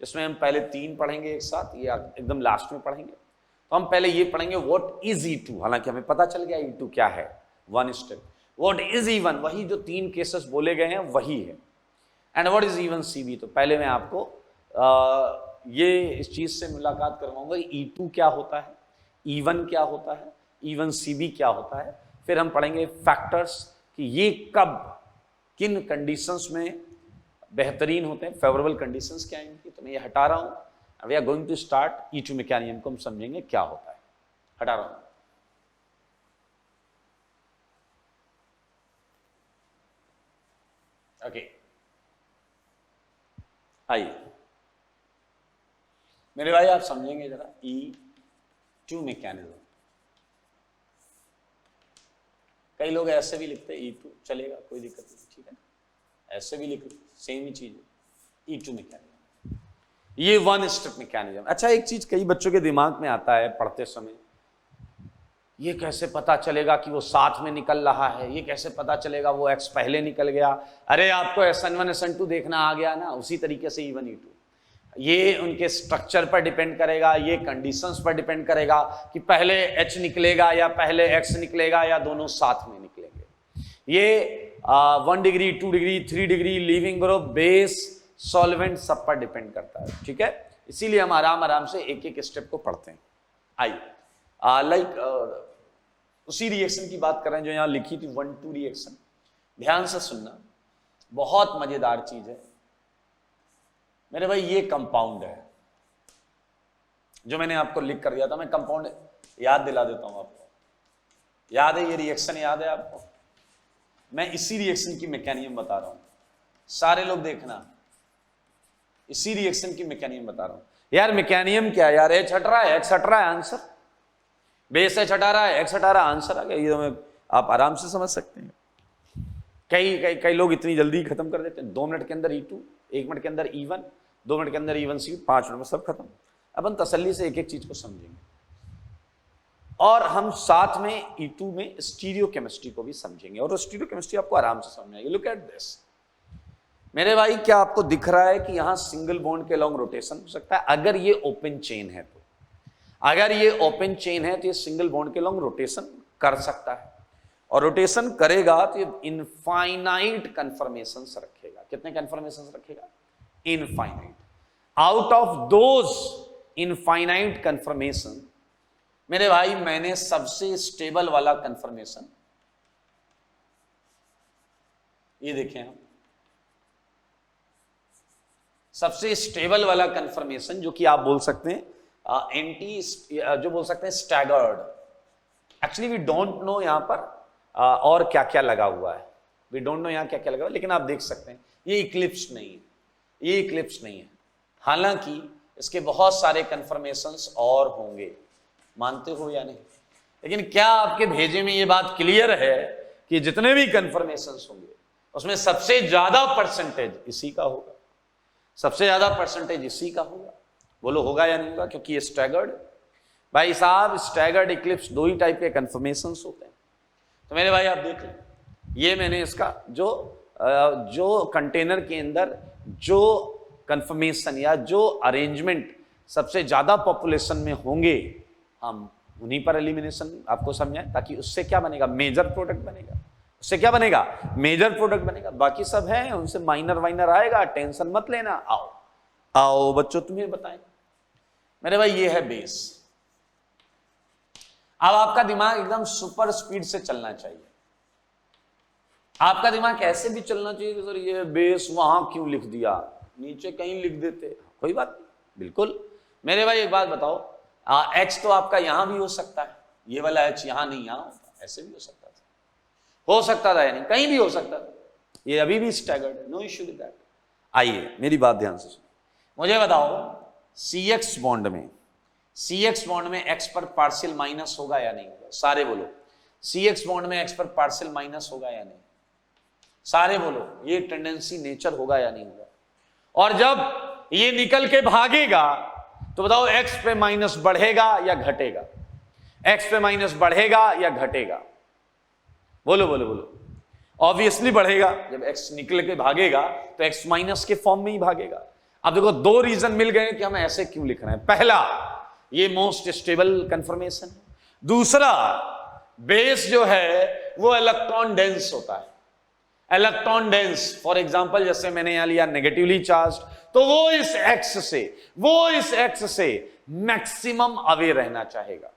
इसमें हम पहले 3 पढ़ेंगे एक साथ, ये एकदम लास्ट में पढ़ेंगे. तो हम पहले ये पढ़ेंगे व्हाट इज E2. हालांकि हमें पता चल गया E2 क्या है, 1 स्टेप. व्हाट इज E1, वही जो 3 केसेस बोले गए हैं वही है. And what is E1 CV. तो पहले मैं आपको ये इस चीज से मुलाकात करवाऊंगा E2 क्या होता है, E1 क्या होता है, E1 CV क्या होता है. फिर हम पढ़ेंगे फैक्टर्स कि ये कब किन कंडीशंस में बेहतरीन होते हैं, फेवरेबल कंडीशंस क्या है इनकी. तो मैं ये हटा रहा हूं. We are going to start E2 mechanism को हम समझेंगे क्या होता है. हटा रहा हूं. ओके, आइए मेरे भाई आप समझेंगे जरा, E2 मैकेनिज्म। कई लोग ऐसे भी लिखते हैं E2, चलेगा, कोई दिक्कत नहीं, ठीक है, ऐसे भी लिख लो, सेम ही चीज है, E2 मैकेनिज्म, ये वन स्टेप मैकेनिज्म। अच्छा, एक चीज कई बच्चों के दिमाग में आता है पढ़ते समय, ये कैसे पता चलेगा कि वो साथ में निकल रहा है, ये कैसे पता चलेगा वो X पहले निकल गया। अरे आपको SN1 SN2 देखना आ गया ना, उसी तरीके से E1 E2, ये उनके स्ट्रक्चर पर डिपेंड करेगा, ये कंडीशंस पर डिपेंड करेगा कि पहले H निकलेगा या पहले X निकलेगा या दोनों साथ में निकलेंगे। ये 1 degree 2 degree 3 degree leaving group base solvent सब पर डिपेंड करता है, ठीक है। इसीलिए हम आराम आराम से एक एक स्टेप को पढ़ते हैं। आइए उसी रिएक्शन की बात कर रहे हैं जो यहां लिखी थी 1-2 रिएक्शन, ध्यान से सुनना, बहुत मजेदार चीज है मेरे भाई। ये कंपाउंड है जो मैंने आपको लिख कर दिया था, मैं कंपाउंड याद दिला देता हूं आपको, याद है ये रिएक्शन, याद है आपको? मैं इसी रिएक्शन की मैकेनिज्म बता रहा हूं, सारे लोग देखना, इसी रिएक्शन की मैकेनिज्म बता रहा हूं यार। मैकेनिज्म क्या है यार? H हट रहा है, X हट रहा है, आंसर। बेस H हटा रहा है, X हटा रहा है, आंसर आ गया। ये तो आप आराम से समझ सकते हैं। कई लोग इतनी जल्दी खत्म कर देते हैं, 2 मिनट के अंदर E2, 1 मिनट के अंदर E1, 2 मिनट के अंदर E1 C, 5 मिनट में सब खत्म। अपन तसल्ली से एक एक चीज को समझेंगे और हम साथ में E2 में स्टीरियो केमिस्ट्री को भी समझेंगे, और स्टीरियो केमिस्ट्री आपको आराम से समझ आएगी। लुक एट दिस मेरे भाई, क्या आपको दिख रहा है कि यहां सिंगल बॉन्ड के लॉन्ग रोटेशन हो सकता है? अगर ये ओपन चेन है तो, अगर ये ओपन चेन है तो ये सिंगल बॉन्ड के लॉन्ग रोटेशन कर सकता है, और रोटेशन करेगा तो ये इनफाइनाइट कन्फर्मेशंस रखेगा। कितने कन्फर्मेशंस रखेगा? Infinite. Out of those infinite conformation मेरे भाई, मैंने सबसे स्टेबल वाला कन्फर्मेशन ये देखें हम, सबसे स्टेबल वाला कन्फर्मेशन जो कि आप बोल सकते हैं जो बोल सकते हैं staggered. Actually we don't know यहां पर और क्या क्या लगा हुआ है, वी डोंट नो यहां क्या क्या लगा हुआ है, लेकिन आप देख सकते हैं ये इक्लिप्स नहीं है, ये इक्लिप्स नहीं है। हालांकि इसके बहुत सारे कन्फर्मेशंस और होंगे, मानते हो या नहीं? लेकिन क्या आपके भेजे में ये बात क्लियर है कि जितने भी कन्फर्मेशंस होंगे उसमें सबसे ज्यादा परसेंटेज इसी का होगा, सबसे ज्यादा परसेंटेज इसी का होगा? बोलो होगा या नहीं होगा? क्योंकि ये स्टैगर्ड, भाई साहब स्टैगर्ड इक्लिप्स 2 ही टाइप के कन्फर्मेशंस होते हैं। तो मेरे भाई आप देख लें, ये मैंने इसका जो कंटेनर के अंदर जो कन्फर्मेशन या जो अरेंजमेंट सबसे ज्यादा पॉपुलेशन में होंगे, हम उन्हीं पर एलिमिनेशन आपको समझाएं, ताकि उससे क्या बनेगा? मेजर प्रोडक्ट बनेगा। उससे क्या बनेगा? मेजर प्रोडक्ट बनेगा। बाकी सब है उनसे माइनर वाइनर आएगा, टेंशन मत लेना। आओ बच्चों तुम्हें बताएं मेरे भाई, ये है बेस। अब आपका दिमाग एकदम सुपर स्पीड से चलना चाहिए। आपका दिमाग ऐसे भी चलना चाहिए कि सर ये बेस वहां क्यों लिख दिया, नीचे कहीं लिख देते, कोई बात नहीं, बिल्कुल। मेरे भाई एक बात बताओ, H तो आपका यहां भी हो सकता है, ये वाला H यहां नहीं, यहां होता, ऐसे भी हो सकता था या नहीं, कहीं भी हो सकता था, ये अभी भी स्टैगर्ड है, नो इश्यू विद दैट। आइए मेरी बात ध्यान से सुनो, मुझे बताओ CX बॉन्ड में X पर पार्शियल माइनस होगा या नहीं होगा? सारे बोलो। CX बॉन्ड में X पर पार्शियल माइनस होगा या नहीं? सारे बोलो। ये टेंडेंसी नेचर होगा या नहीं होगा? और जब ये निकल के भागेगा तो बताओ X पे माइनस बढ़ेगा या घटेगा? X पे माइनस बढ़ेगा या घटेगा? बोलो बोलो बोलो। ऑब्वियसली बढ़ेगा। जब X निकल के भागेगा तो X माइनस के फॉर्म में ही भागेगा। अब देखो 2 रीजन मिल गए कि हम ऐसे क्यों लिख रहे हैं। पहला, ये मोस्ट स्टेबल कंफर्मेशन है। दूसरा, बेस जो है वो इलेक्ट्रॉन डेंस होता है। इलेक्ट्रॉन डेंस, फॉर एग्जांपल जैसे मैंने यहां लिया नेगेटिवली चार्ज, तो वो इस एक्स से मैक्सिमम अवे रहना चाहेगा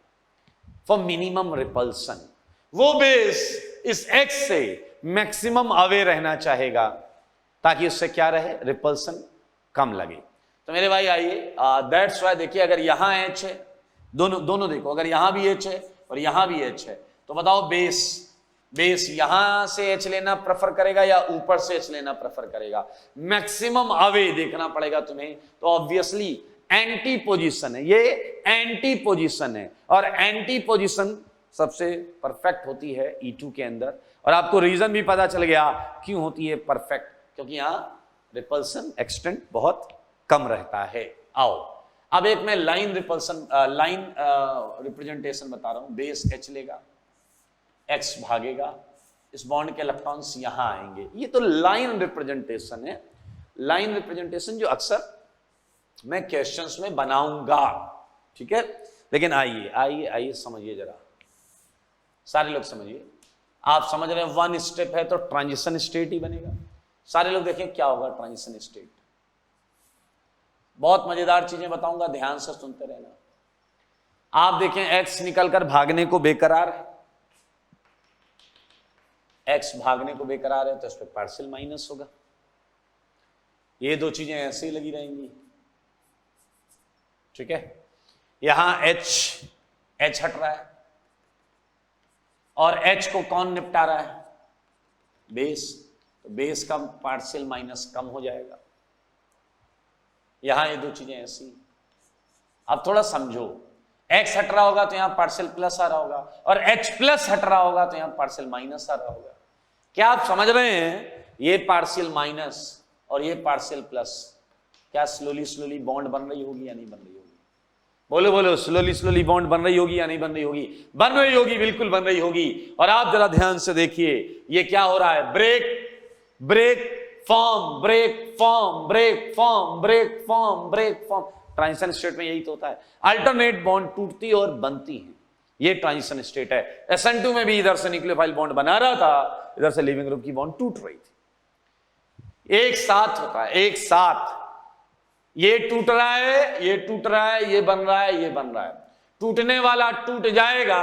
फॉर मिनिमम रिपल्सन। वो बेस इस एक्स से मैक्सिमम अवे रहना चाहेगा ताकि उससे क्या रहे? रिपल्सन कम लगे। तो मेरे भाई आइए, दैट्स वाई देखिए, अगर यहां H है, दोनों देखो, अगर यहां भी H है और यहां भी H है, तो बताओ बेस यहां से H लेना प्रेफर करेगा या ऊपर से H लेना प्रेफर करेगा? मैक्सिमम अवे देखना पड़ेगा तुम्हें। तो ऑब्वियसली एंटी पोजीशन है, ये एंटी पोजीशन है, और एंटी पोजीशन सबसे परफेक्ट होती है E2 के अंदर। और आपको रीजन भी पता चल गया क्यों होती है परफेक्ट, क्योंकि यहां रिपल्सन एक्सटेंट बहुत कम रहता है। आओ अब एक मैं लाइन रिपल्सन लाइन रिप्रेजेंटेशन बता रहा हूं। बेस H लेगा, X भागेगा, इस बॉन्ड के इलेक्ट्रॉन्स यहां आएंगे। ये तो लाइन रिप्रेजेंटेशन है, लाइन रिप्रेजेंटेशन जो अक्सर मैं क्वेश्चंस में बनाऊंगा, ठीक है। लेकिन आइए आइए आइए समझिए जरा, सारे लोग समझिए। आप समझ रहे हैं वन स्टेप है तो ट्रांजिशन स्टेट ही बनेगा। सारे लोग देखें क्या होगा ट्रांजिशन स्टेट। बहुत मजेदार चीजें बताऊंगा, ध्यान से सुनते रहना। आप देखें X निकलकर भागने को बेकरार है, X भागने को बेकरार है तो इस पर पार्शियल माइनस होगा। ये दो चीजें ऐसे ही लगी रहेंगी, ठीक है। यहां H हट रहा है और H को कौन निपटा रहा है, बेस। तो बेस का पार्शियल माइनस कम हो जाएगा। यहां ये दो चीजें ऐसी। अब थोड़ा समझो, X हट रहा होगा तो यहां पार्शियल प्लस आ रहा होगा, और H प्लस हट रहा होगा तो यहां पार्शियल माइनस आ रहा होगा। क्या आप समझ रहे हैं? ये पार्शियल माइनस और ये पार्शियल प्लस, क्या स्लोली स्लोली बॉन्ड बन रही होगी या नहीं बन रही होगी? बोलो बोलो, स्लोली स्लोली बॉन्ड बन रही होगी या नहीं बन रही होगी? बन रही होगी, बिल्कुल बन रही होगी। और आप जरा ध्यान से देखिए, ये क्या हो रहा है, break break form, break form, break form, break form, break form. Transition state में यही तो होता है, अल्टरनेट बॉन्ड टूटती और बनती है, ये ट्रांजिशन स्टेट है। SN2 में भी इधर से न्यूक्लियोफाइल बॉन्ड बना रहा था, इधर से लिविंग ग्रुप की बॉन्ड टूट रही थी। एक साथ होता है, एक साथ। ये टूट रहा है, ये टूट रहा है, ये बन रहा है, ये बन रहा है। टूटने वाला टूट जाएगा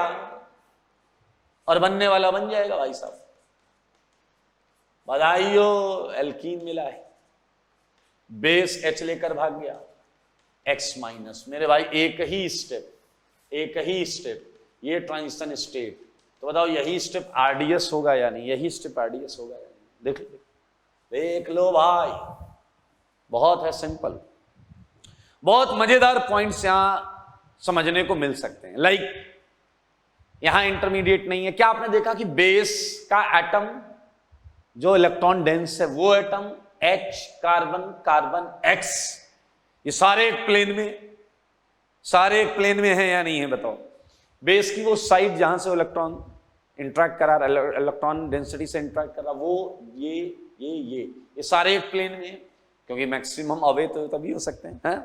और बनने वाला बन जाएगा। भाई साहब बधाइयो, एल्कीन मिला है। बेस H लेकर भाग गया, X माइनस। मेरे भाई एक ही स्टेप, एक ही स्टेप, ये ट्रांजिशन स्टेट। तो बताओ यही स्टेप RDS होगा या नहीं? यही स्टेप RDS होगा या नहीं? देख लो भाई, बहुत है सिंपल। बहुत मजेदार पॉइंट्स यहां समझने को मिल सकते हैं। लाइक यहां इंटरमीडिएट नहीं है। क्या आपने देखा कि बेस का एटम जो इलेक्ट्रॉन डेंस है वो atom H, carbon, carbon, X, ये सारे एक प्लेन में, सारे एक प्लेन में है या नहीं है? बताओ। बेस की वो साइड जहां से इलेक्ट्रॉन इंटरेक्ट करा रहा, इलेक्ट्रॉन डेंसिटी से इंटरेक्ट कर रहा, वो ये सारे एक प्लेन में है, क्योंकि मैक्सिमम अवे तो तभी हो सकते हैं।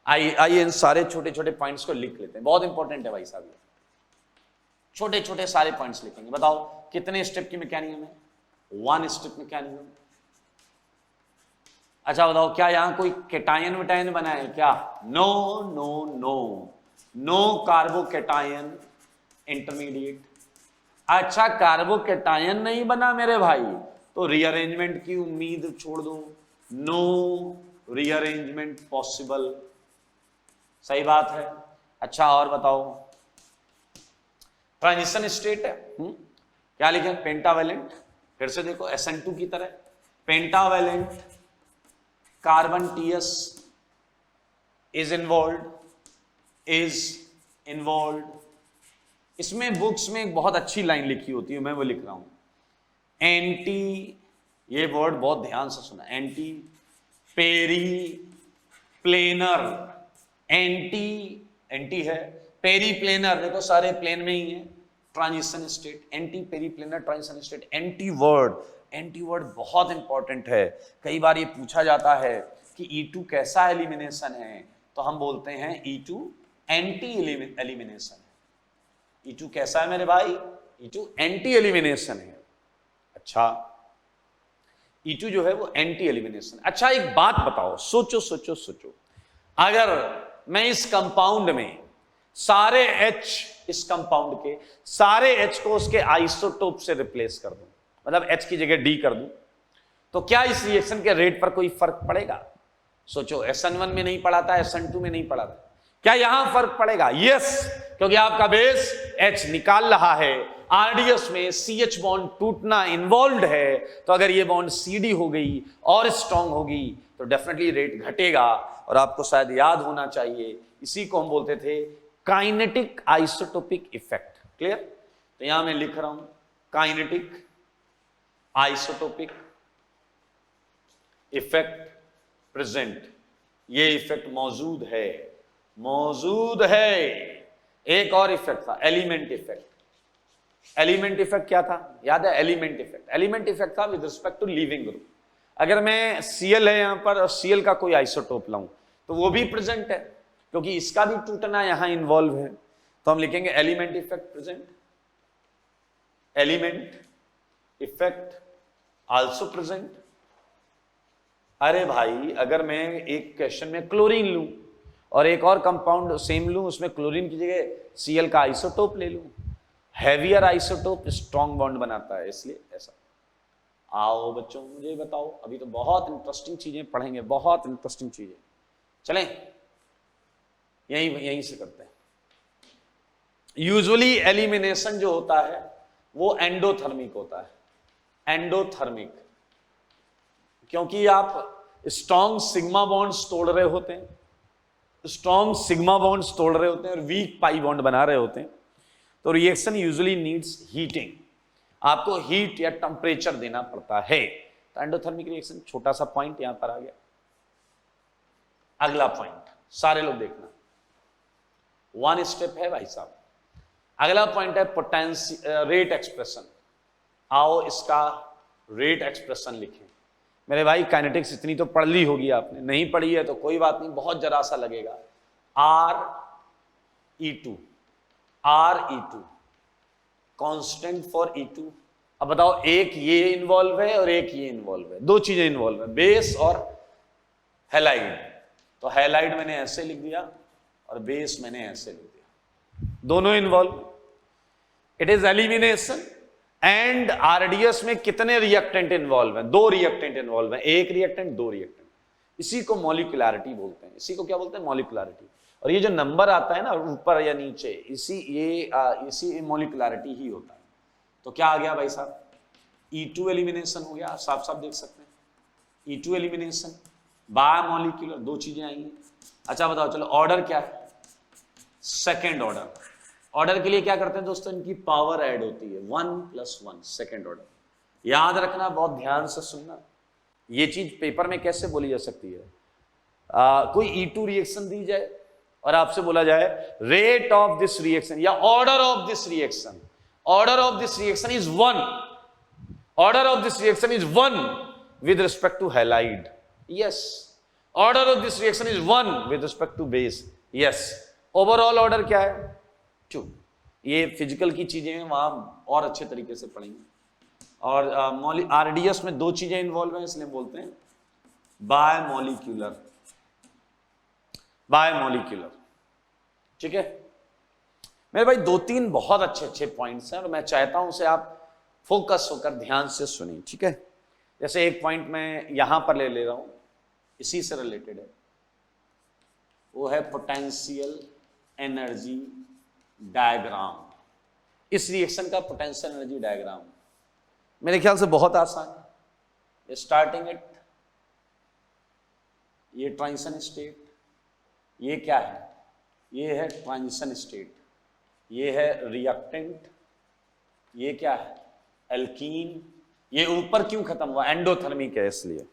आइए इन सारे छोटे छोटे पॉइंट्स को लिख लेते हैं, बहुत इंपॉर्टेंट है भाई साहब। छोटे छोटे सारे पॉइंट्स लिखेंगे। बताओ कितने स्टेप की मैकेनिज्म है? 1 स्टेप मैकेनिज्म। अच्छा बताओ, क्या यहां कोई केटायन विटायन बना है क्या? No no no, no carbocation intermediate. अच्छा कार्बोकेटायन नहीं बना मेरे भाई, तो रीअरेंजमेंट की उम्मीद छोड़ दो। नो रीअरेंजमेंट पॉसिबल, सही बात है। अच्छा और बताओ, ट्रांजिशन स्टेट है, क्या लिखे? पेंटावेलेंट। फिर से देखो SN2 की तरह pentavalent carbon TS is involve. इसमें बुक्स में एक बहुत अच्छी लाइन लिखी होती है, मैं वो लिख रहा हूं। एंटी, ये वर्ड बहुत ध्यान से सुना, एंटी पेरी प्लेनर। एंटी है, पेरी प्लेनर, देखो सारे प्लेन में ही है। Transition state, anti periplanar transition state. Anti word बहुत इंपॉर्टेंट है। कई बार ये पूछा जाता है कि E2 कैसा एलिमिनेशन है, तो हम बोलते हैं E2 एंटी एलिमिनेशन है। E2 कैसा है मेरे भाई? E2 एंटी एलिमिनेशन है। अच्छा E2 जो है वो एंटी एलिमिनेशन। अच्छा एक बात बताओ, सोचो, अगर मैं इस कंपाउंड में सारे H, इस कंपाउंड के सारे H को उसके आइसोटोप से रिप्लेस कर दूं, मतलब H की जगह D कर दूं, तो क्या इस रिएक्शन के रेट पर कोई फर्क पड़ेगा? सोचो, SN1 में नहीं पड़ा था, SN2 में नहीं पड़ा था, क्या यहां फर्क पड़ेगा? यस, क्योंकि आपका बेस H निकाल रहा है आरडीएस में CH बॉन्ड टूटना इन्वॉल्व है, तो अगर ये बॉन्ड CD हो गई और स्ट्रांग होगी तो डेफिनेटली रेट घटेगा। और आपको शायद याद होना चाहिए, इसी को हम बोलते थे काइनेटिक आइसोटोपिक इफेक्ट। क्लियर? तो यहां मैं लिख रहा हूं काइनेटिक आइसोटोपिक इफेक्ट प्रेजेंट, ये इफेक्ट मौजूद है, मौजूद है। एक और इफेक्ट था एलिमेंट इफेक्ट। एलिमेंट इफेक्ट क्या था? याद है एलिमेंट इफेक्ट? एलिमेंट इफेक्ट था with respect to leaving group. अगर मैं Cl है यहां पर और Cl का कोई आइसोटोप लाऊं तो वो भी प्रेजेंट है, क्योंकि इसका भी टूटना यहां इन्वॉल्व है। तो हम लिखेंगे element effect present, element effect also present. अरे भाई, अगर मैं एक क्वेश्चन में क्लोरीन लूं और एक और कंपाउंड सेम लूं, उसमें क्लोरीन की जगह Cl का आइसोटोप ले लूं, हैवियर आइसोटोप स्ट्रॉन्ग बॉन्ड बनाता है, इसलिए ऐसा। आओ बच्चों मुझे बताओ, अभी तो बहुत इंटरेस्टिंग चीजें पढ़ेंगे, बहुत इंटरेस्टिंग चीजें। चलें यहीं से करते हैं। यूजुअली एलिमिनेशन जो होता है वो एंडोथर्मिक होता है, एंडोथर्मिक, क्योंकि आप स्ट्रॉन्ग सिग्मा बॉन्ड्स तोड़ रहे होते हैं, स्ट्रॉन्ग सिग्मा बॉन्ड्स तोड़ रहे होते हैं और वीक पाई बॉन्ड बना रहे होते हैं। तो रिएक्शन यूजुअली नीड्स हीटिंग, आपको हीट या टेम्परेचर देना पड़ता है। तो एंडोथर्मिक रिएक्शन, छोटा सा पॉइंट यहां पर आ गया। अगला पॉइंट सारे लोग देखना, वन स्टेप है भाई साहब। अगला पॉइंट है पोटेंशियल रेट एक्सप्रेशन। आओ इसका रेट एक्सप्रेशन लिखें। मेरे भाई काइनेटिक्स इतनी तो पढ़ ली होगी आपने, नहीं पढ़ी है तो कोई बात नहीं, बहुत जरा सा लगेगा। RE2, RE2 constant for E2। अब बताओ, एक ये इन्वॉल्व है और एक ये इन्वॉल्व है, दो चीजें इन्वॉल्व है, बेस और हैलाइड। तो हैलाइड मैंने ऐसे लिख दिया और बेस मैंने ऐसे लिख दिया, दोनों involve. It is elimination and RDS में कितने रिएक्टेंट इन्वॉल्व हैं? दो रिएक्टेंट इन्वॉल्व हैं, एक रिएक्टेंट दो रिएक्टेंट। इसी को मॉलिक्यूलैरिटी बोलते हैं, इसी को क्या बोलते हैं? मॉलिक्यूलैरिटी। और ये जो नंबर आता है ना ऊपर या नीचे, इसी मॉलिक्यूलैरिटी ही होता है। तो क्या आ गया भाई साहब? E2 एलिमिनेशन हो गया, साफ साफ देख सकते हैं। E2 एलिमिनेशन बाय मॉलिक्यूलर, दो चीजें आएंगी। अच्छा बताओ, चलो ऑर्डर क्या है? Second order. ऑर्डर के लिए क्या करते हैं दोस्तों? इनकी पावर ऐड होती है, 1+1 सेकेंड ऑर्डर। याद रखना, बहुत ध्यान से सुनना, ये चीज पेपर में कैसे बोली जा सकती है। कोई E2 रिएक्शन दी जाए और आपसे बोला जाए रेट ऑफ दिस रिएक्शन या order of this reaction, order of this reaction is 1, order of this reaction is 1 with respect to halide, yes. Order of this reaction is 1 with respect to base, yes. Overall order क्या है? 2। ये physical की चीजें हैं, वहां और अच्छे तरीके से पढ़ेंगे। और आरडीएस में दो चीजें इन्वॉल्व हैं, इसलिए बोलते हैं बाय मॉलिक्यूलर, बाय मॉलिक्यूलर। ठीक है मेरे भाई, दो तीन बहुत अच्छे अच्छे पॉइंट्स हैं और मैं चाहता हूं उसे आप फोकस होकर ध्यान से सुनिए। ठीक है, जैसे एक पॉइंट मैं यहां पर ले रहा हूं, इसी से रिलेटेड है, वो है पोटेंशियल एनर्जी डायग्राम। इस रिएक्शन का पोटेंशियल एनर्जी डायग्राम मेरे ख्याल से बहुत आसान है। स्टार्टिंग एट, ये ट्रांजिशन स्टेट, ये क्या है? ये है ट्रांजिशन स्टेट, ये है रिएक्टेंट, ये क्या है? एल्कीन। ये ऊपर क्यों खत्म हुआ? एंडोथर्मिक है इसलिए।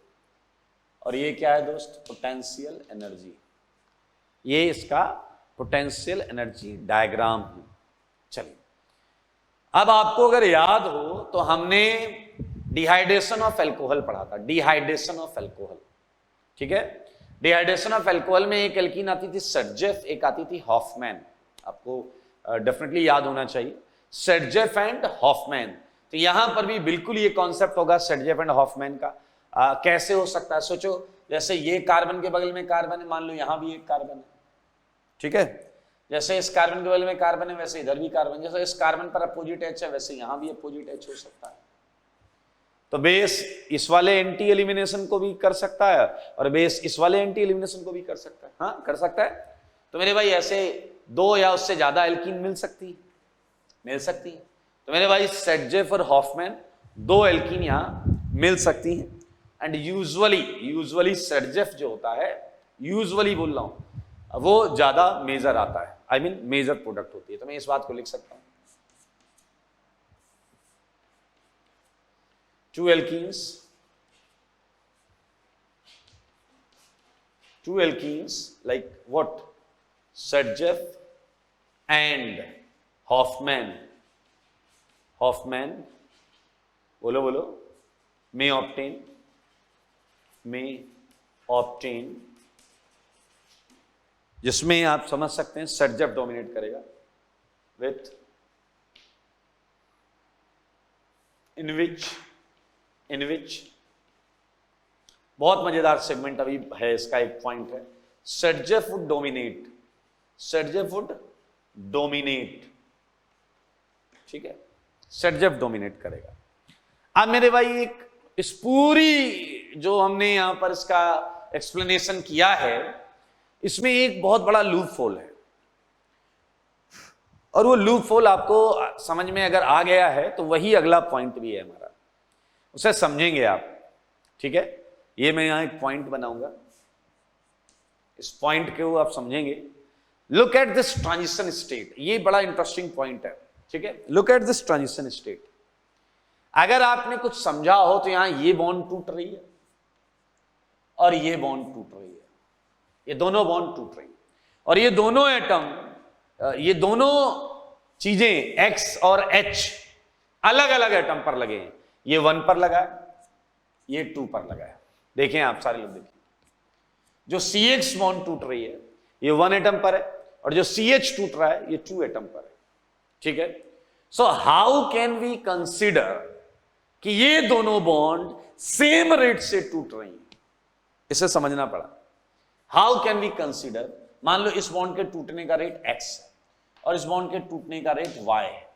और ये क्या है दोस्त? Potential energy. ये इसका पोटेंशियल एनर्जी डायग्राम है। चलिए, अब आपको अगर याद हो तो हमने डिहाइड्रेशन ऑफ अल्कोहल पढ़ा था, डिहाइड्रेशन ऑफ अल्कोहल। ठीक है, डिहाइड्रेशन ऑफ अल्कोहल में एक एल्कीन आती थी सेडजेफ, एक आती थी हॉफमैन। आपको डेफिनेटली याद होना चाहिए, सेडजेफ एंड हॉफमैन। तो यहां पर भी बिल्कुल ये कॉन्सेप्ट होगा सेडजेफ एंड हॉफमैन का। कैसे हो सकता है? सोचो, जैसे ये कार्बन के बगल में कार्बन है, मान लो यहां भी एक कार्बन है। ठीक है, जैसे इस कार्बन के बगल में कार्बन है वैसे इधर भी कार्बन, जैसे इस कार्बन पर अपोजिट एच है वैसे यहां भी अपोजिट एच हो सकता है। तो बेस इस वाले एंटी एलिमिनेशन को भी कर सकता है और बेस इस वाले एंटी एलिमिनेशन को भी कर सकता है। हाँ, कर सकता है। तो मेरे भाई ऐसे दो या उससे ज्यादा एल्कीन मिल सकती है, तो मेरे भाई सेटजेफ और हॉफमैन दो एल्कीन यहां मिल सकती हैं। एंड यूजुअली सेटजेफ जो होता है, यूजुअली बोल रहा हूं, वो ज्यादा मेजर आता है, आई मीन मेजर प्रोडक्ट होती है। तो मैं इस बात को लिख सकता हूं, two alkenes like what, Sergev and Hoffman बोलो may obtain, जिसमें आप समझ सकते हैं Sergev डोमिनेट करेगा with in which बहुत मजेदार सेगमेंट अभी है, इसका एक पॉइंट है, Sergev would dominate, ठीक है, Sergev डोमिनेट करेगा। अब मेरे भाई एक इस पूरी जो हमने यहां पर इसका एक्सप्लेनेशन किया है, इसमें एक बहुत बड़ा लूप होल है, और वो लूप होल आपको समझ में अगर आ गया है तो वही अगला पॉइंट भी है हमारा, उसे समझेंगे आप, ठीक है। ये मैं यहां एक पॉइंट बनाऊंगा, इस पॉइंट को आप समझेंगे। Look at this transition state, ये बड़ा इंटरेस्टिंग पॉइंट है, ठीक है। Look at this transition state, अगर आपने कुछ समझा हो तो यहां ये बॉन्ड टूट रही है और ये बॉन्ड टूट रही है, ये दोनों बॉन्ड टूट रही है, और ये दोनों एटम, ये दोनों चीजें X और H अलग अलग एटम पर लगे हैं। ये 1 पर लगा है, ये 2 पर लगा है। देखें आप सारे लोग, देखिए जो CX बॉन्ड टूट रही है ये 1 एटम पर है, और जो CH टूट रहा है ये 2 एटम पर है, ठीक है। So how can we consider कि ये दोनों बॉन्ड सेम रेट से टूट रही हैं, इसे समझना पड़ा। हाउ कैन वी कंसीडर, मान लो इस बॉन्ड के टूटने का रेट X है और इस बॉन्ड के टूटने का रेट Y है।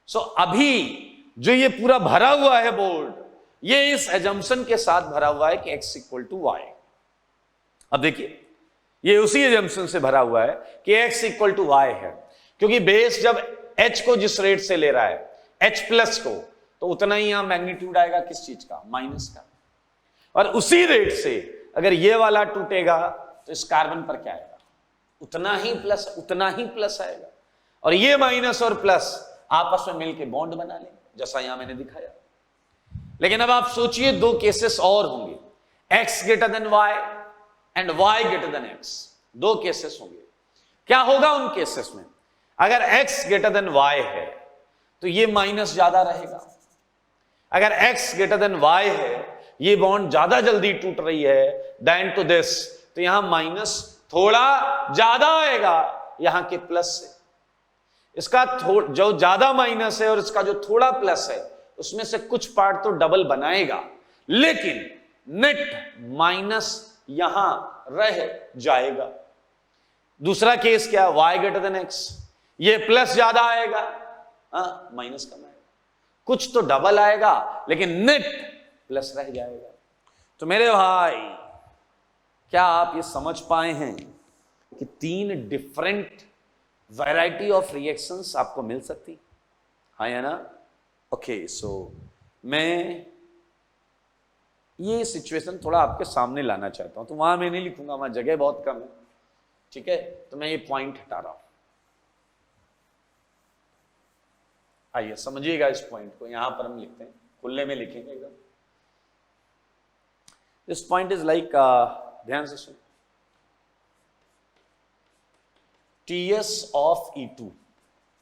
सो अभी जो ये पूरा भरा हुआ है बोर्ड, ये इस एजम्पशन के साथ भरा हुआ है कि X इक्वल टू Y। अब देखिए ये उसी एजम्पशन से भरा हुआ है कि X इक्वल टू Y है, क्योंकि बेस जब H को जिस रेट से ले रहा है, H प्लस को, तो उतना ही यहां मैग्नीट्यूड आएगा किस चीज का, माइनस का। और उसी रेट से अगर ये वाला टूटेगा तो इस कार्बन पर क्या आएगा, उतना ही प्लस आएगा, और ये माइनस और प्लस आपस में मिलकर बॉन्ड बना लेंगे, जैसा यहां मैंने दिखाया। लेकिन अब आप सोचिए दो केसेस और होंगे, X greater than Y and Y greater than X, दो केसेस होंगे। क्या होगा उन केसेस में, अगर X ग्रेटर देन Y है तो ये माइनस ज्यादा रहेगा, अगर X ग्रेटर देन Y है, ये बॉन्ड ज्यादा जल्दी टूट रही है देन टू दिस, तो यहां माइनस थोड़ा ज्यादा आएगा यहां के प्लस से। इसका जो ज्यादा माइनस है और इसका जो थोड़ा प्लस है, उसमें से कुछ पार्ट तो डबल बनाएगा, लेकिन नेट माइनस यहां रह जाएगा। दूसरा केस क्या, Y ग्रेटर देन X, ये प्लस ज्यादा आएगा, माइनस कम आएगा, कुछ तो डबल आएगा लेकिन नेट प्लस रह जाएगा। तो मेरे भाई क्या आप ये समझ पाए हैं कि 3 डिफरेंट वैरायटी ऑफ रिएक्शंस आपको मिल सकती, हाँ या ना। ओके, सो मैं ये सिचुएशन थोड़ा आपके सामने लाना चाहता हूं, तो वहां मैं नहीं लिखूंगा, वहां जगह बहुत कम है, ठीक है, तो मैं ये पॉइंट हटा रहा हूं। आइए समझिएगा इस पॉइंट को, यहां पर हम लिखते हैं, खुले में लिखेंगे एकदम। दिस पॉइंट इज लाइक, ध्यान से सुन, TS of E2,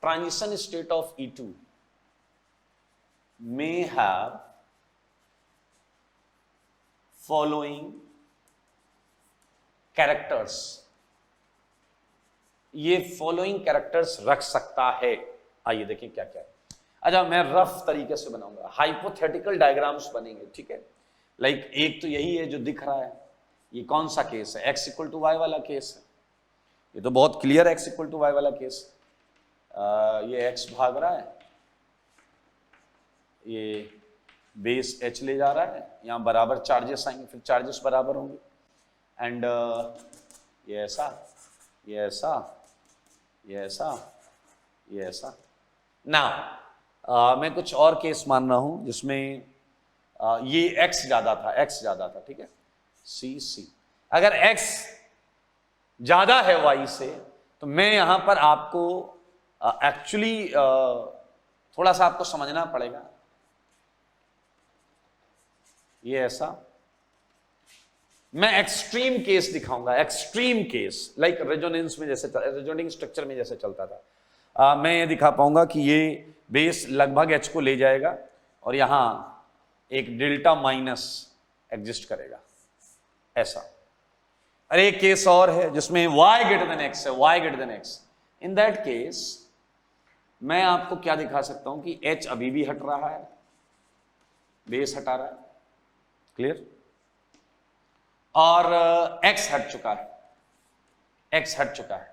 transition state of E2 may have following characters, ये फॉलोइंग कैरेक्टर्स रख सकता है। आइए देखिए क्या क्या है। अच्छा, मैं रफ तरीके से बनाऊंगा, हाइपोथेटिकल डायग्राम्स बनेंगे, ठीक है। लाइक एक तो यही है जो दिख रहा है, ये कौन सा केस है, X इक्वल टू Y वाला केस है, ये तो बहुत clear X equal to Y वाला केस। ये X भाग रहा है, ये बेस H ले जा रहा है, यहाँ बराबर चार्जेस आएंगे, फिर चार्जेस बराबर होंगे, एंड ये ऐसा, ये ऐसा, ये ऐसा, ये ऐसा। नाउ मैं कुछ और केस मान रहा हूं जिसमें ये x ज्यादा था, ठीक है, C। अगर x ज्यादा है y से तो मैं यहां पर आपको एक्चुअली थोड़ा सा आपको समझना पड़ेगा। ये ऐसा मैं एक्सट्रीम केस दिखाऊंगा, एक्सट्रीम केस लाइक रेजोनेंस में जैसे रेजोनेंस स्ट्रक्चर में जैसे चलता था। मैं ये दिखा पाऊंगा कि ये बेस लगभग h को ले जाएगा और यहां एक डेल्टा माइनस एग्जिस्ट करेगा, ऐसा। अरे एक केस और है जिसमें y ग्रेटर देन x है, y greater than x। In that case मैं आपको क्या दिखा सकता हूं कि h अभी भी हट रहा है, बेस हटा रहा है, क्लियर, और x हट चुका है,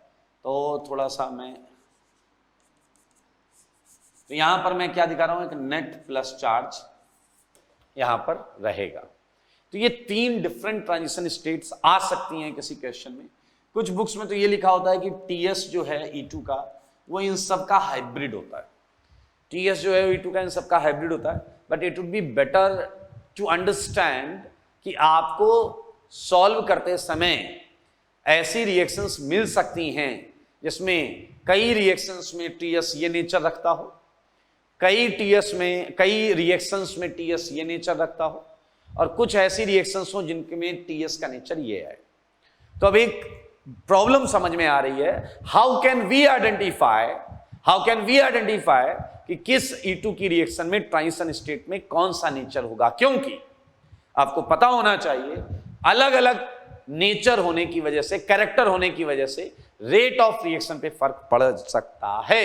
तो थोड़ा सा मैं तो यहां पर मैं क्या दिखा रहा हूं, एक नेट प्लस चार्ज यहां पर रहेगा। तो ये 3 डिफरेंट ट्रांजिशन स्टेट्स आ सकती हैं किसी क्वेश्चन में। कुछ बुक्स में तो ये लिखा होता है कि TS जो है E2 का वो इन सब का हाइब्रिड होता है, TS जो है E2 का इन सब का हाइब्रिड होता है। But it would be better to understand कि आपको सॉल्व करते समय ऐसी रिएक्शंस मिल सकती हैं जिसमें कई रिएक्शंस में TS ये नेचर रखता हो, कई रिएक्शंस में TS ये नेचर रखता हो, और कुछ ऐसी रिएक्शंस हो जिनमें TS का नेचर ये है। तो अब एक प्रॉब्लम समझ में आ रही है, हाउ कैन वी आइडेंटिफाई कि किस E2 की रिएक्शन में ट्रांजिशन स्टेट में कौन सा नेचर होगा। क्योंकि आपको पता होना चाहिए अलग अलग नेचर होने की वजह से, कैरेक्टर होने की वजह से रेट ऑफ रिएक्शन पे फर्क पड़ सकता है।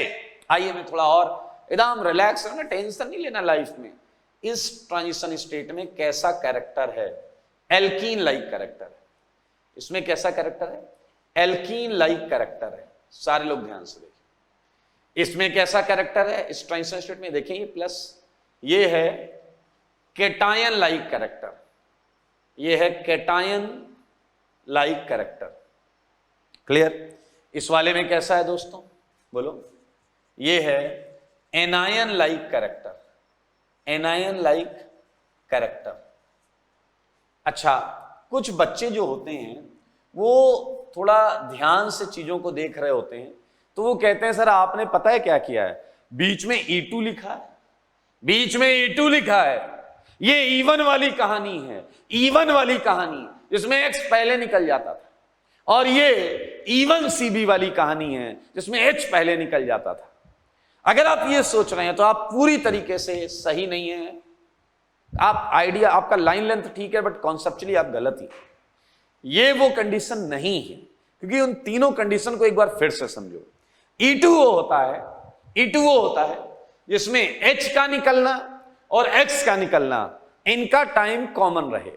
आइए मैं थोड़ा और एकदम रिलैक्स रहना, टेंशन नहीं लेना लाइफ में। इस ट्रांजिशन स्टेट में कैसा कैरेक्टर है, एल्कीन लाइक कैरेक्टर है। इसमें कैसा कैरेक्टर है, एल्कीन लाइक कैरेक्टर है। सारे लोग ध्यान से देखिए, इसमें कैसा कैरेक्टर है इस ट्रांजिशन स्टेट में, देखें ये प्लस, ये है केटायन लाइक कैरेक्टर, ये है केटायन लाइक कैरेक्टर, क्लियर। इस वाले में कैसा है दोस्तों, बोलो, ये है anion like character, anion like character. अच्छा, कुछ बच्चे जो होते हैं वो थोड़ा ध्यान से चीजों को देख रहे होते हैं, तो वो कहते हैं सर आपने पता है क्या किया है, बीच में E2 लिखा है, बीच में E2 लिखा है। ये इवन वाली कहानी है, इवन वाली कहानी जिसमें x पहले निकल जाता था, और ये इवन CB वाली कहानी है जिसमें h पहले निकल जाता था। अगर आप ये सोच रहे हैं तो आप पूरी तरीके से सही नहीं है। आप आइडिया, आपका लाइन लेंथ ठीक है, बट कॉन्सेप्चुअली आप गलत ही। ये वो कंडीशन नहीं है, क्योंकि उन तीनों कंडीशन को एक बार फिर से समझो। E2 वो होता है जिसमें h का निकलना और x का निकलना इनका टाइम कॉमन रहे।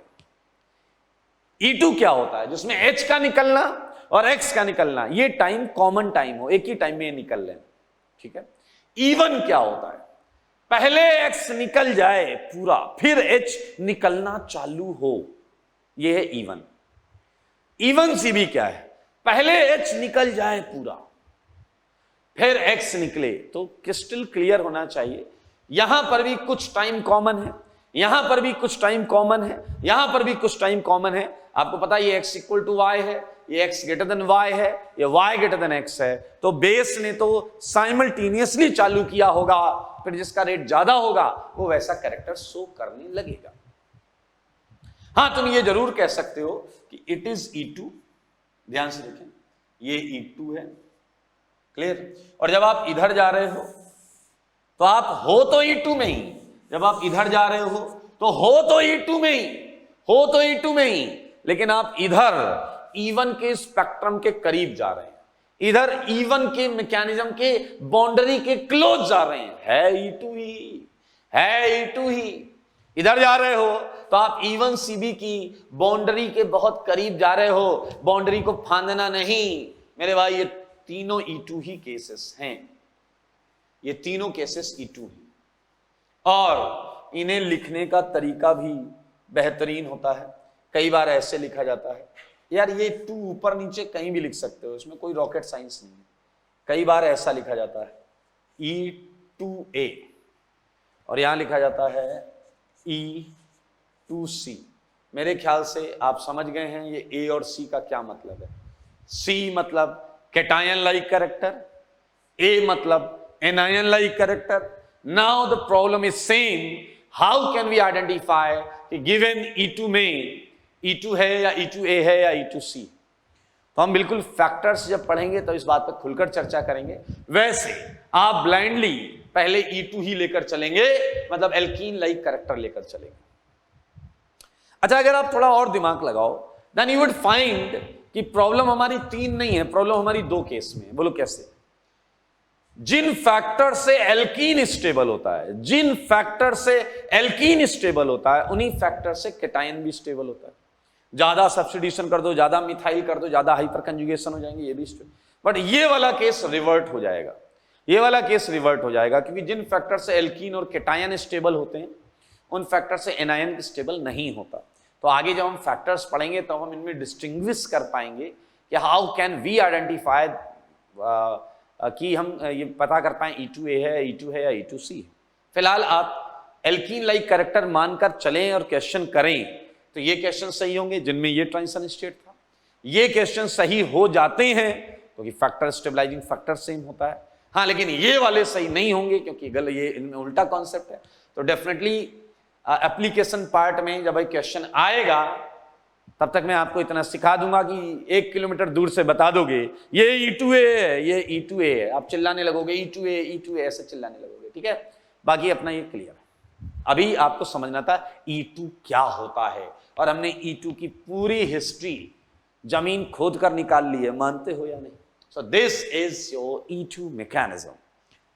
E2 क्या होता है, जिसमें h का निकलना और x का निकलना ये टाइम कॉमन टाइम हो, एक ही टाइम में ये निकल लें, ठीक है। इवन क्या होता है, पहले x निकल जाए पूरा, फिर h निकलना चालू हो, ये है इवन। इवन CB क्या है, पहले h निकल जाए पूरा, फिर x निकले। तो क्रिस्टल क्लियर होना चाहिए, यहां पर भी कुछ टाइम कॉमन है, यहां पर भी कुछ टाइम कॉमन है, यहां पर भी कुछ टाइम कॉमन है। आपको पता है ये x इक्वल टू y है, ये x ग्रेटर देन y है, ये y ग्रेटर देन x है। तो बेस ने तो साइमल्टेनियसली चालू किया होगा, फिर जिसका रेट ज्यादा होगा वो वैसा कैरेक्टर शो करने लगेगा। हाँ, तुम ये जरूर कह सकते हो कि इट इज E2, ध्यान से देखें ये E2 है, क्लियर। और जब आप इधर जा रहे हो तो आप हो तो E2 में ही, जब आप इधर जा रहे हो तो हो तो E2 में ही, हो तो E2 में ही, लेकिन आप इधर E1 के स्पेक्ट्रम के करीब जा रहे हैं, इधर E1 के मैकेनिज्म के बाउंड्री के क्लोज जा रहे हैं। है E2 ही, है E2 ही। इधर जा रहे हो तो आप E1 CB की बाउंड्री के बहुत करीब जा रहे हो, बाउंड्री को फांदना नहीं मेरे भाई। ये तीनों E2 ही केसेस हैं, ये तीनों केसेस E2 ही। और इन्हें लिखने का तरीका भी बेहतरीन होता है। कई बार ऐसे लिखा जाता है, यार ये 2 ऊपर नीचे कहीं भी लिख सकते हो, इसमें कोई रॉकेट साइंस नहीं है। कई बार ऐसा लिखा जाता है E2A, और यहां लिखा जाता है E2C। मेरे ख्याल से आप समझ गए हैं ये A और C का क्या मतलब है। C मतलब कैटायन लाइक कैरेक्टर, A मतलब anion like character. Now the problem is same, how can we identify कि गिवन E2 में E2 है या E2A है या E2C। तो हम बिल्कुल फैक्टर्स जब पढ़ेंगे तो इस बात पर खुलकर चर्चा करेंगे। वैसे आप ब्लाइंडली पहले E2 ही लेकर चलेंगे, मतलब एल्कीन लाइक कैरेक्टर लेकर चलेंगे। अच्छा, अगर आप थोड़ा और दिमाग लगाओ देन यू वुड फाइंड कि प्रॉब्लम हमारी 3 नहीं है, प्रॉब्लम हमारी 2 केस में है। बोलो कैसे? जिन फैक्टर से एल्कीन स्टेबल होता है, जिन फैक्टर से एल्कीन स्टेबल होता है, उन्हीं फैक्टर से कैटायन भी स्टेबल होता है। ज्यादा सब्स्टिट्यूशन कर दो, ज्यादा मिथाइल कर दो, ज्यादा हाइपर कंजुगेशन हो जाएंगे, ये भी स्टेबल। बट ये वाला केस रिवर्ट हो जाएगा, ये वाला केस रिवर्ट हो जाएगा, क्योंकि जिन फैक्टर से एल्कीन और कैटायन स्टेबल होते हैं उन फैक्टर से एनायन स्टेबल नहीं होता। तो आगे जब हम फैक्टर्स पढ़ेंगे तो हम इनमें डिस्टिंग्विश कर पाएंगे कि हाउ कैन वी आइडेंटिफाई, कि हम ये पता कर पाए E2A है, E2 है या E2C है। फिलहाल आप एल्कीन लाइक कैरेक्टर मानकर चलें और क्वेश्चन करें तो ये क्वेश्चन सही होंगे जिनमें ये ट्रांजिशन स्टेट था। ये क्वेश्चन सही हो जाते हैं क्योंकि फैक्टर स्टेबलाइजिंग फैक्टर सेम होता है। हाँ, लेकिन ये वाले सही नहीं होंगे क्योंकि ये इनमें उल्टा कॉन्सेप्ट है। तो डेफिनेटली एप्लीकेशन पार्ट में जब क्वेश्चन आएगा तब तक मैं आपको इतना सिखा दूंगा कि 1 किलोमीटर दूर से बता दोगे ये E2A है, ये E2A है, आप चिल्लाने लगोगे E2A E2A, ऐसे चिल्लाने लगोगे। ठीक है, बाकी अपना ये क्लियर है। अभी आपको समझना था E2 क्या होता है, और हमने E2 की पूरी हिस्ट्री जमीन खोद कर निकाल ली है, मानते हो या नहीं? So this is your E2 mechanism,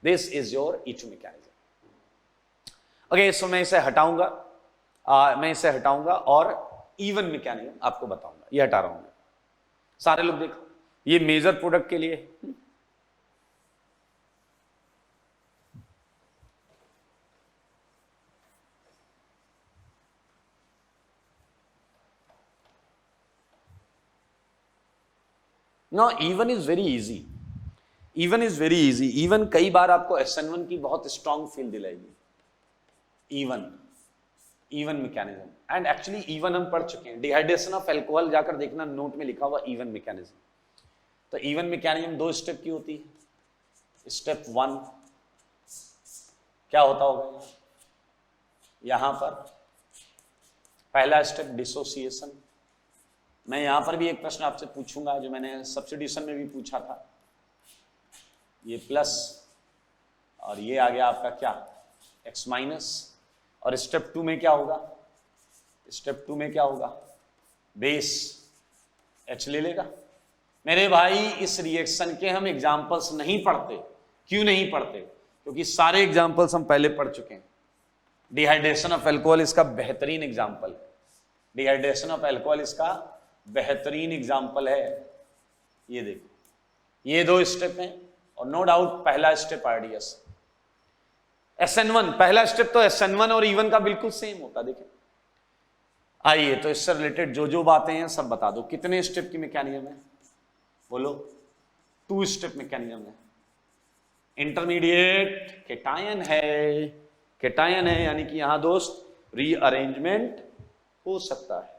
this is your E2 mechanism. Okay, so मैं इसे हटाऊंगा और इवन मैकेनिज्म आपको बताऊंगा। ये हटा रहा हूं मैं। सारे लोग देखो, ये मेजर प्रोडक्ट के लिए no, E one is very easy, E one is very easy. E one कई बार आपको SN1 की बहुत स्ट्रॉन्ग फील दिलाएगी। E one mechanism, and actually E one हम पढ़ चुके हैं। डिहाइड्रेशन ऑफ अल्कोहल जाकर देखना, नोट में लिखा हुआ इवन मैकेनिज्म। तो इवन मैकेनिज्म 2 स्टेप की होती है। स्टेप 1 क्या होता होगा? यहां पर पहला स्टेप डिसोसिएशन। मैं यहां पर भी एक प्रश्न आपसे पूछूंगा जो मैंने सब्स्टिट्यूशन में भी पूछा था। ये प्लस और ये आ गया आपका क्या? X minus. और स्टेप 2 में क्या होगा? स्टेप 2 में क्या होगा? बेस H ले लेगा। मेरे भाई, इस रिएक्शन के हम एग्जाम्पल्स नहीं पढ़ते। क्यों नहीं पढ़ते? क्योंकि सारे एग्जाम्पल्स हम पहले पढ़ चुके हैं। डिहाइड्रेशन ऑफ अल्कोहल इसका बेहतरीन एग्जाम्पल है। डिहाइड्रेशन ऑफ अल्कोहल इसका बेहतरीन एग्जाम्पल है। ये देखो, ये 2 स्टेप हैं और नो डाउट पहला स्टेप RDS। SN1 पहला स्टेप तो SN1 और इवन का बिल्कुल सेम होता। देखिए, आइए तो इससे रिलेटेड जो जो बातें हैं सब बता दो। कितने स्टेप की मैकेनिज्म है? बोलो। 2 स्टेप मैकेनिज्म है। इंटरमीडिएट कैटायन है, कैटायन है, यानी कि यहां दोस्त रीअरेंजमेंट हो सकता है।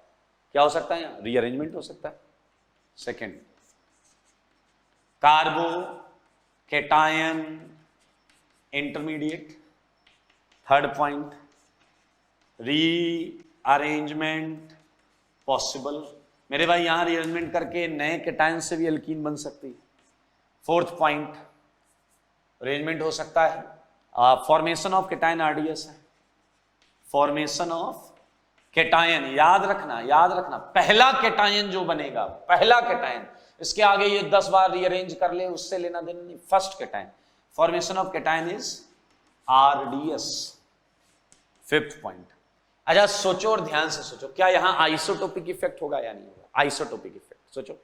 क्या हो सकता है? यहां रीअरेंजमेंट हो सकता है। Second, carbocation intermediate. Third point, rearrangement possible. मेरे भाई, यहां रीअरेंजमेंट करके नए कैटायन से भी एल्कीन बन सकती है। फोर्थ पॉइंट, अरेंजमेंट हो सकता है, फॉर्मेशन ऑफ कैटायन RDS है। फॉर्मेशन ऑफ कैटायन, याद रखना पहला कैटायन जो बनेगा, पहला कैटायन, इसके आगे ये 10 बार रीअरेंज कर ले, उससे लेना देना नहीं। First cation, formation of cation is RDS। Fifth point. अच्छा, सोचो और ध्यान से सोचो, क्या यहां आइसोटोपिक इफेक्ट होगा या नहीं होगा? आइसोटोपिक इफेक्ट सोचो।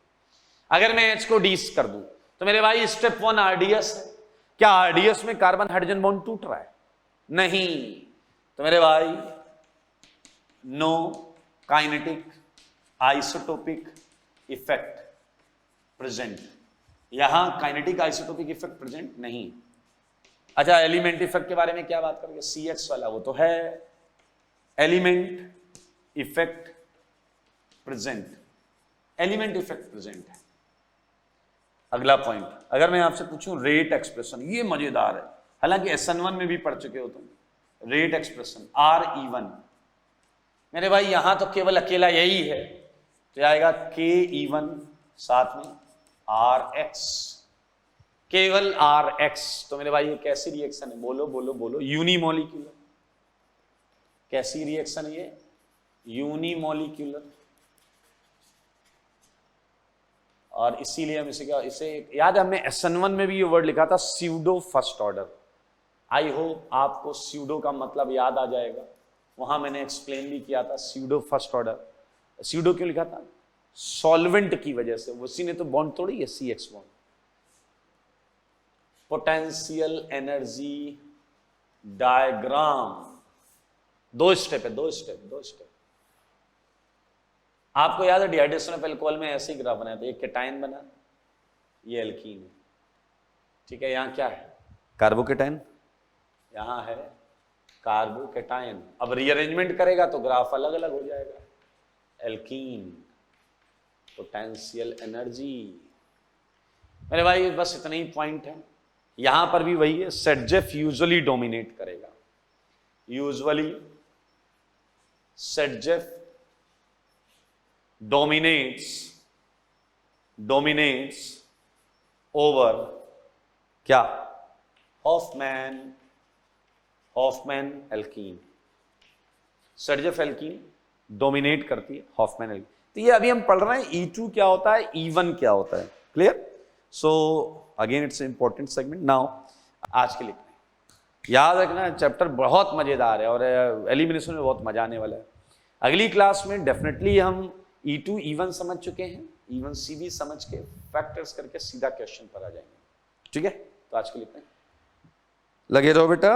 अगर मैं H को डीस कर दूं तो मेरे भाई स्टेप 1 RDS है। क्या RDS में कार्बन हाइड्रोजन बॉन्ड टूट रहा है? नहीं। तो मेरे भाई, no kinetic isotopic effect present. यहां काइनेटिक आइसोटोपिक इफेक्ट प्रेजेंट नहीं। अच्छा, एलिमेंट इफेक्ट के बारे में क्या बात करेंगे? CX वाला वो तो है, element effect present, element effect present है। अगला पॉइंट, अगर मैं आपसे पूछूं रेट एक्सप्रेशन, ये मजेदार है, हालांकि SN1 में भी पढ़ चुके हो तुम। रेट एक्सप्रेशन RE1, मेरे भाई यहां तो केवल अकेला यही है, तो आएगा KE1 साथ में RX, केवल RX। तो मेरे भाई ये कैसी रिएक्शन है? बोलो बोलो बोलो, यूनिमोलिक्यूलर। कैसी रिएक्शन ये? यूनिमोलिक्यूलर। और इसीलिए हम इसे याद है, हमने SN1 में भी ये वर्ड लिखा था, pseudo first order. I hope आपको स्यूडो का मतलब याद आ जाएगा, वहां मैंने एक्सप्लेन भी किया था स्यूडो फर्स्ट ऑर्डर। स्यूडो क्यों लिखा था? सॉल्वेंट की वजह से, उसी ने तो बॉन्ड तोड़ी है, CX bond. Potential energy diagram, दो स्टेप है, दो स्टेप। आपको याद है डिहाइड्रेशन ऑफ अल्कोहल में ऐसे ही ग्राफ बनाया था, एक केटाइन बना, ये एल्कीन है, ठीक है। यहां क्या है? कार्बोकेटाइन, यहां है कार्बोकेटाइन। अब रीअरेंजमेंट करेगा तो ग्राफ अलग अलग हो जाएगा। Alkene, potential energy. मेरे भाई बस इतने ही पॉइंट है, यहां पर भी वही है, सेटजेफ यूजुअली डोमिनेट करेगा, यूजुअली सेटजेफ dominates over क्या? Hofmann alkene. Saytzeff alkene dominate करती है हॉफमैन एल्कीन। तो ये अभी हम पढ़ रहे हैं E2 क्या होता है, E1 क्या होता है, clear? So again it's important segment. Now आज के लिए याद रखना, चैप्टर बहुत मजेदार है और एलिमिनेशन में बहुत मजा आने वाला है। अगली क्लास में डेफिनेटली हम E2 E1 समझ चुके हैं, E1 C भी समझ के फैक्टर्स करके सीधा क्वेश्चन पर आ जाएंगे, ठीक है? तो आज के लिए लगे रहो बेटा।